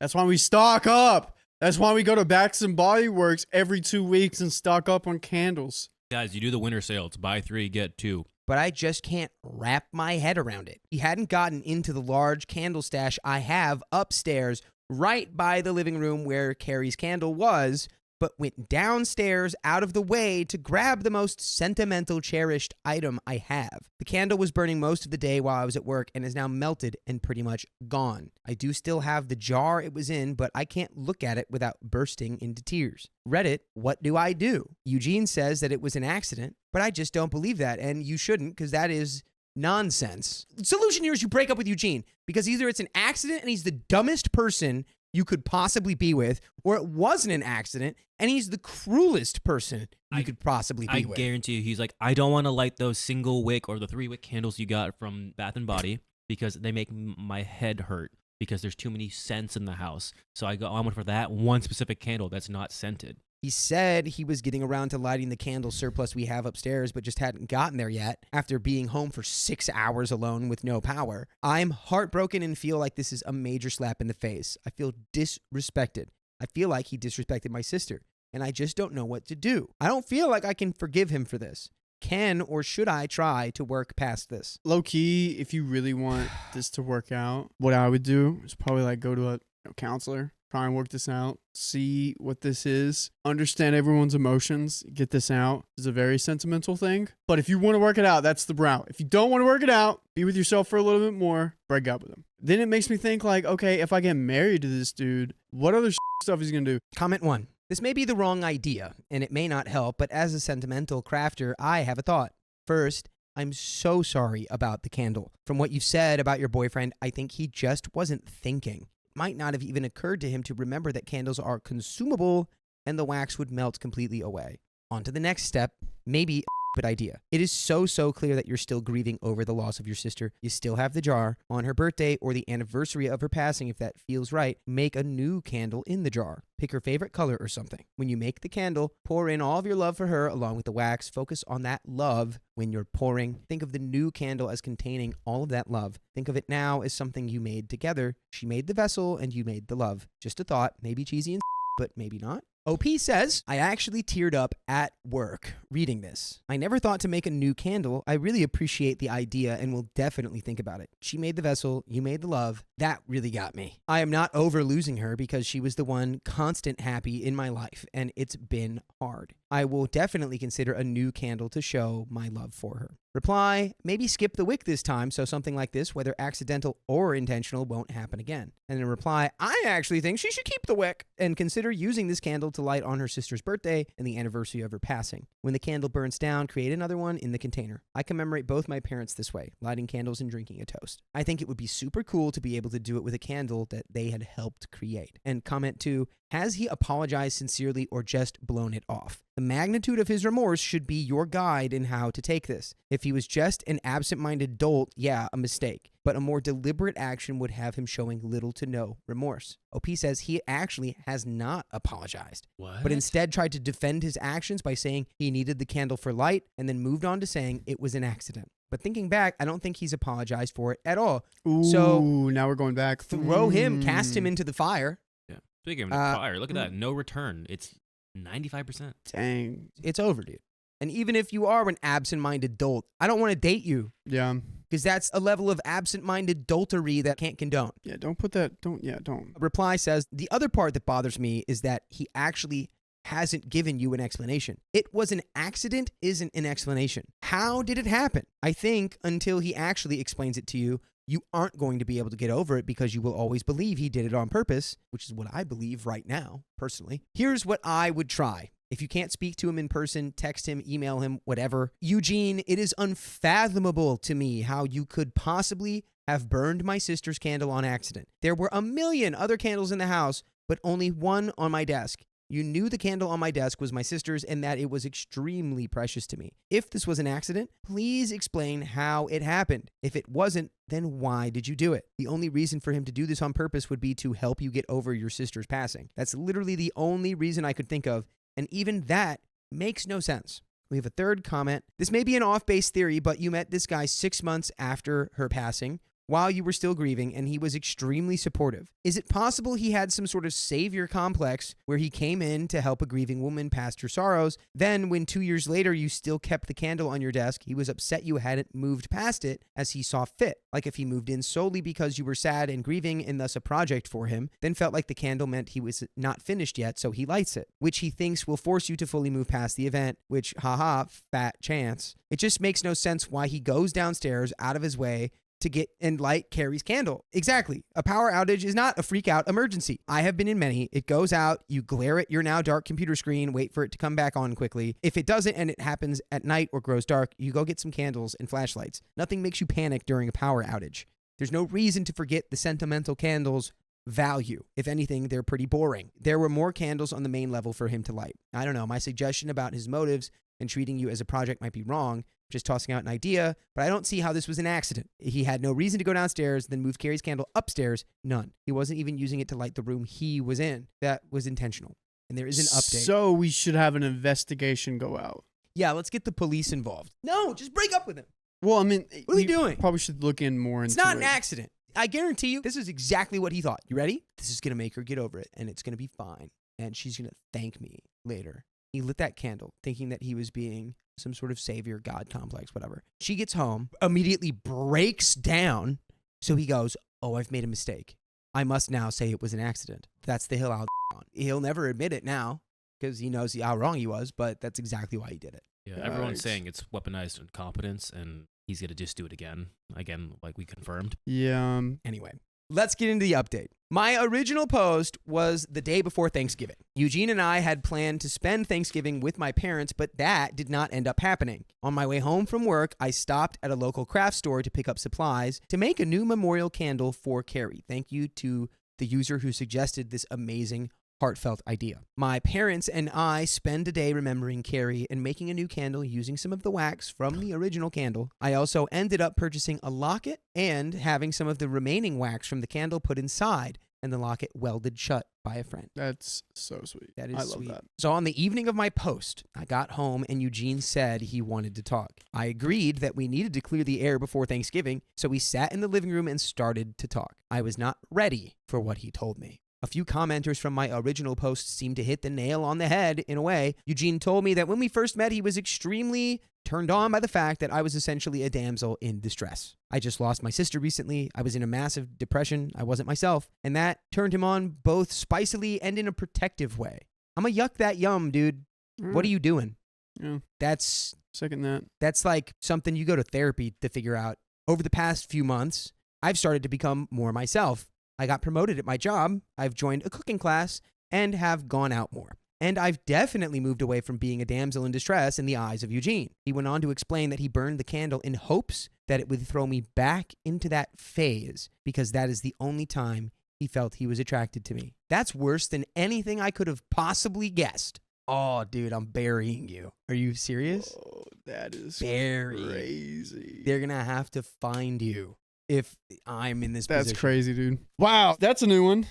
That's why we stock up. That's why we go to Bath & Body Works every 2 weeks and stock up on candles. Guys, you do the winter sale. It's buy 3, get 2. But I just can't wrap my head around it. He hadn't gotten into the large candle stash I have upstairs right by the living room where Carrie's candle was, but went downstairs out of the way to grab the most sentimental, cherished item I have. The candle was burning most of the day while I was at work and is now melted and pretty much gone. I do still have the jar it was in, but I can't look at it without bursting into tears. Reddit, what do I do? Eugene says that it was an accident, but I just don't believe that, and you shouldn't, because that is nonsense. The solution here is you break up with Eugene, because either it's an accident and he's the dumbest person you could possibly be with, or it wasn't an accident and he's the cruelest person you could possibly be with. I guarantee you, he's like, I don't want to light those single wick or the 3-wick candles you got from Bath & Body because they make my head hurt because there's too many scents in the house. So I went for that one specific candle that's not scented. He said he was getting around to lighting the candle surplus we have upstairs, but just hadn't gotten there yet after being home for 6 hours alone with no power. I'm heartbroken and feel like this is a major slap in the face. I feel disrespected. I feel like he disrespected my sister, and I just don't know what to do. I don't feel like I can forgive him for this. Can or should I try to work past this? Low key, if you really want this to work out, what I would do is probably like go to a counselor. Try and work this out, see what this is, understand everyone's emotions, get this out. It's a very sentimental thing. But if you want to work it out, that's the route. If you don't want to work it out, be with yourself for a little bit more, break up with him. Then it makes me think like, okay, if I get married to this dude, what other stuff is he going to do? Comment 1. This may be the wrong idea, and it may not help, but as a sentimental crafter, I have a thought. First, I'm so sorry about the candle. From what you've said about your boyfriend, I think he just wasn't thinking. It might not have even occurred to him to remember that candles are consumable and the wax would melt completely away. On to the next step, maybe good idea. It is so clear that you're still grieving over the loss of your sister. You still have the jar. On her birthday or the anniversary of her passing, if that feels right, make a new candle in the jar. Pick her favorite color or something. When you make the candle, pour in all of your love for her along with the wax. Focus on that love when you're pouring. Think of the new candle as containing all of that love. Think of it now as something you made together. She made the vessel and you made the love. Just a thought, maybe cheesy and but maybe not. OP says, I actually teared up at work reading this. I never thought to make a new candle. I really appreciate the idea and will definitely think about it. She made the vessel, you made the love. That really got me. I am not over losing her because she was the one constant happy in my life and it's been hard. I will definitely consider a new candle to show my love for her. Reply, maybe skip the wick this time so something like this, whether accidental or intentional, won't happen again. And then reply, I actually think she should keep the wick and consider using this candle to light on her sister's birthday and the anniversary of her passing. When the candle burns down, create another one in the container. I commemorate both my parents this way, lighting candles and drinking a toast. I think it would be super cool to be able to do it with a candle that they had helped create. And comment 2, has he apologized sincerely or just blown it off? The magnitude of his remorse should be your guide in how to take this. If he was just an absent-minded dolt, yeah, a mistake. But a more deliberate action would have him showing little to no remorse. OP says he actually has not apologized, but instead tried to defend his actions by saying he needed the candle for light and then moved on to saying it was an accident. But thinking back, I don't think he's apologized for it at all. Ooh, so now we're going back. Throw him, cast him into the fire. Yeah. Speaking of fire, look at that. No return. It's 95%. Dang. It's over, dude. And even if you are an absent-minded dolt, I don't want to date you. Yeah. Because that's a level of absent-minded doltery that can't condone. Yeah, don't put that, don't. Reply says, the other part that bothers me is that he actually hasn't given you an explanation. It was an accident isn't an explanation. How did it happen? I think until he actually explains it to you, you aren't going to be able to get over it because you will always believe he did it on purpose, which is what I believe right now, personally. Here's what I would try. If you can't speak to him in person, text him, email him, whatever. Eugene, it is unfathomable to me how you could possibly have burned my sister's candle on accident. There were a million other candles in the house, but only one on my desk. You knew the candle on my desk was my sister's and that it was extremely precious to me. If this was an accident, please explain how it happened. If it wasn't, then why did you do it? The only reason for him to do this on purpose would be to help you get over your sister's passing. That's literally the only reason I could think of, and even that makes no sense. We have a third comment. This may be an off-base theory, but you met this guy 6 months after her passing, while you were still grieving, and he was extremely supportive. Is it possible he had some sort of savior complex where he came in to help a grieving woman past her sorrows? Then, when 2 years later you still kept the candle on your desk, he was upset you hadn't moved past it as he saw fit. Like if he moved in solely because you were sad and grieving and thus a project for him, then felt like the candle meant he was not finished yet, so he lights it, which he thinks will force you to fully move past the event, which, haha, fat chance. It just makes no sense why he goes downstairs out of his way to get and light Carrie's candle. Exactly. A power outage is not a freak out emergency. I have been in many. It goes out, you glare at your now dark computer screen, wait for it to come back on quickly. If it doesn't and it happens at night or grows dark, you go get some candles and flashlights. Nothing makes you panic during a power outage. There's no reason to forget the sentimental candles' value. If anything, they're pretty boring. There were more candles on the main level for him to light. I don't know. My suggestion about his motives and treating you as a project might be wrong. Just tossing out an idea, but I don't see how this was an accident. He had no reason to go downstairs, then move Carrie's candle upstairs. None. He wasn't even using it to light the room he was in. That was intentional. And there is an update. So we should have an investigation go out. Yeah, let's get the police involved. No, just break up with him. Well, I mean, what are we doing? Probably should look in more into it. It's not an accident. I guarantee you, this is exactly what he thought. You ready? This is going to make her get over it, and it's going to be fine. And she's going to thank me later. He lit that candle, thinking that he was being some sort of savior, God complex, whatever. She gets home, immediately breaks down. So he goes, oh, I've made a mistake. I must now say it was an accident. That's the hill I'll on. He'll never admit it now because he knows how wrong he was, but that's exactly why he did it. Yeah, everyone's saying it's weaponized incompetence and he's going to just do it again, like we confirmed. Yeah. Anyway, let's get into the update. My original post was the day before Thanksgiving. Eugene and I had planned to spend Thanksgiving with my parents, but that did not end up happening. On my way home from work, I stopped at a local craft store to pick up supplies to make a new memorial candle for Carrie. Thank you to the user who suggested this amazing, heartfelt idea. My parents and I spend a day remembering Carrie and making a new candle using some of the wax from the original candle. I also ended up purchasing a locket and having some of the remaining wax from the candle put inside and the locket welded shut by a friend. That's so sweet. That is I love sweet. that. So on the evening of my post, I got home and Eugene said he wanted to talk. I agreed that we needed to clear the air before Thanksgiving, so we sat in the living room and started to talk. I was not ready for what he told me. A few commenters from my original post seemed to hit the nail on the head in a way. Eugene told me that when we first met, he was extremely turned on by the fact that I was essentially a damsel in distress. I just lost my sister recently. I was in a massive depression. I wasn't myself. And that turned him on both spicily and in a protective way. I'm a yuck that yum, dude. What are you doing? Yeah. That's Second that. That's like something you go to therapy to figure out. Over the past few months, I've started to become more myself. I got promoted at my job, I've joined a cooking class, and have gone out more. And I've definitely moved away from being a damsel in distress in the eyes of Eugene. He went on to explain that he burned the candle in hopes that it would throw me back into that phase because that is the only time he felt he was attracted to me. That's worse than anything I could have possibly guessed. Oh, dude, I'm burying you. Are you serious? Oh, that is Buried. crazy. They're going to have to find you if I'm in this position. That's crazy, dude. Wow, that's a new one.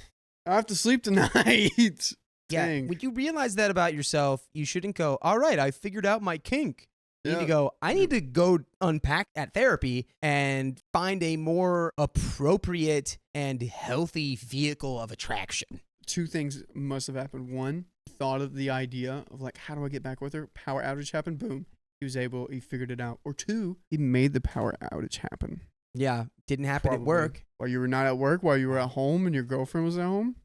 I have to sleep tonight. Yeah, Dang. when you realize that about yourself, you shouldn't go, all right, I figured out my kink. You need Yeah. to go, I need to go unpack at therapy and find a more appropriate and healthy vehicle of attraction. Two things must have happened. One, thought of the idea of like, how do I get back with her? Power outage happened. Boom. He figured it out. Or two, he made the power outage happen. Yeah, didn't happen at Probably. work. While you were not at work, while you were at home and your girlfriend was at home.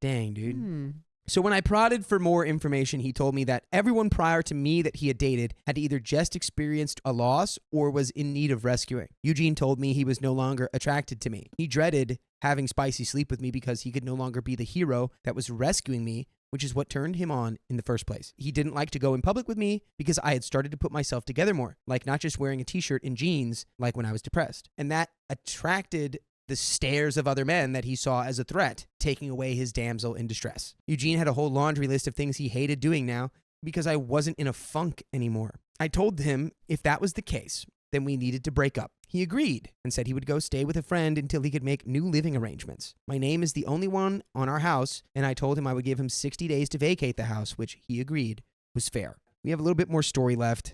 Dang, dude. So when I prodded for more information, he told me that everyone prior to me that he had dated had either just experienced a loss or was in need of rescuing. Eugene told me he was no longer attracted to me. He dreaded having Spicy sleep with me because he could no longer be the hero that was rescuing me, which is what turned him on in the first place. He didn't like to go in public with me because I had started to put myself together more, like not just wearing a t-shirt and jeans like when I was depressed. And that attracted the stares of other men that he saw as a threat, taking away his damsel in distress. Eugene had a whole laundry list of things he hated doing now because I wasn't in a funk anymore. I told him if that was the case, then we needed to break up. He agreed and said he would go stay with a friend until he could make new living arrangements. My name is the only one on our house, and I told him I would give him 60 days to vacate the house, which he agreed was fair. We have a little bit more story left.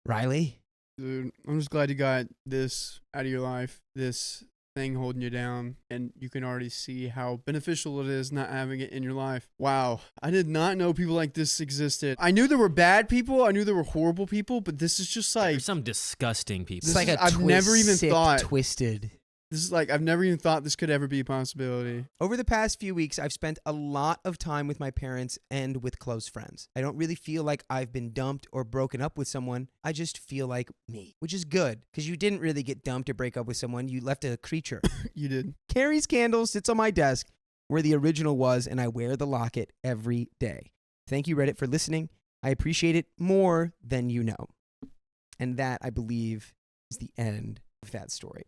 Riley? Dude, I'm just glad you got this out of your life, this thing holding you down, and you can already see how beneficial it is not having it in your life. Wow, I did not know people like this existed. I knew there were bad people, I knew there were horrible people, but this is just like, There's some disgusting people. It's like a I've never even sick, thought- twisted. this is like, I've never even thought this could ever be a possibility. Over the past few weeks, I've spent a lot of time with my parents and with close friends. I don't really feel like I've been dumped or broken up with someone. I just feel like me, which is good because you didn't really get dumped or break up with someone. You left a creature. You did. Carrie's candle sits on my desk where the original was, and I wear the locket every day. Thank you, Reddit, for listening. I appreciate it more than you know. And that, I believe, is the end of that story.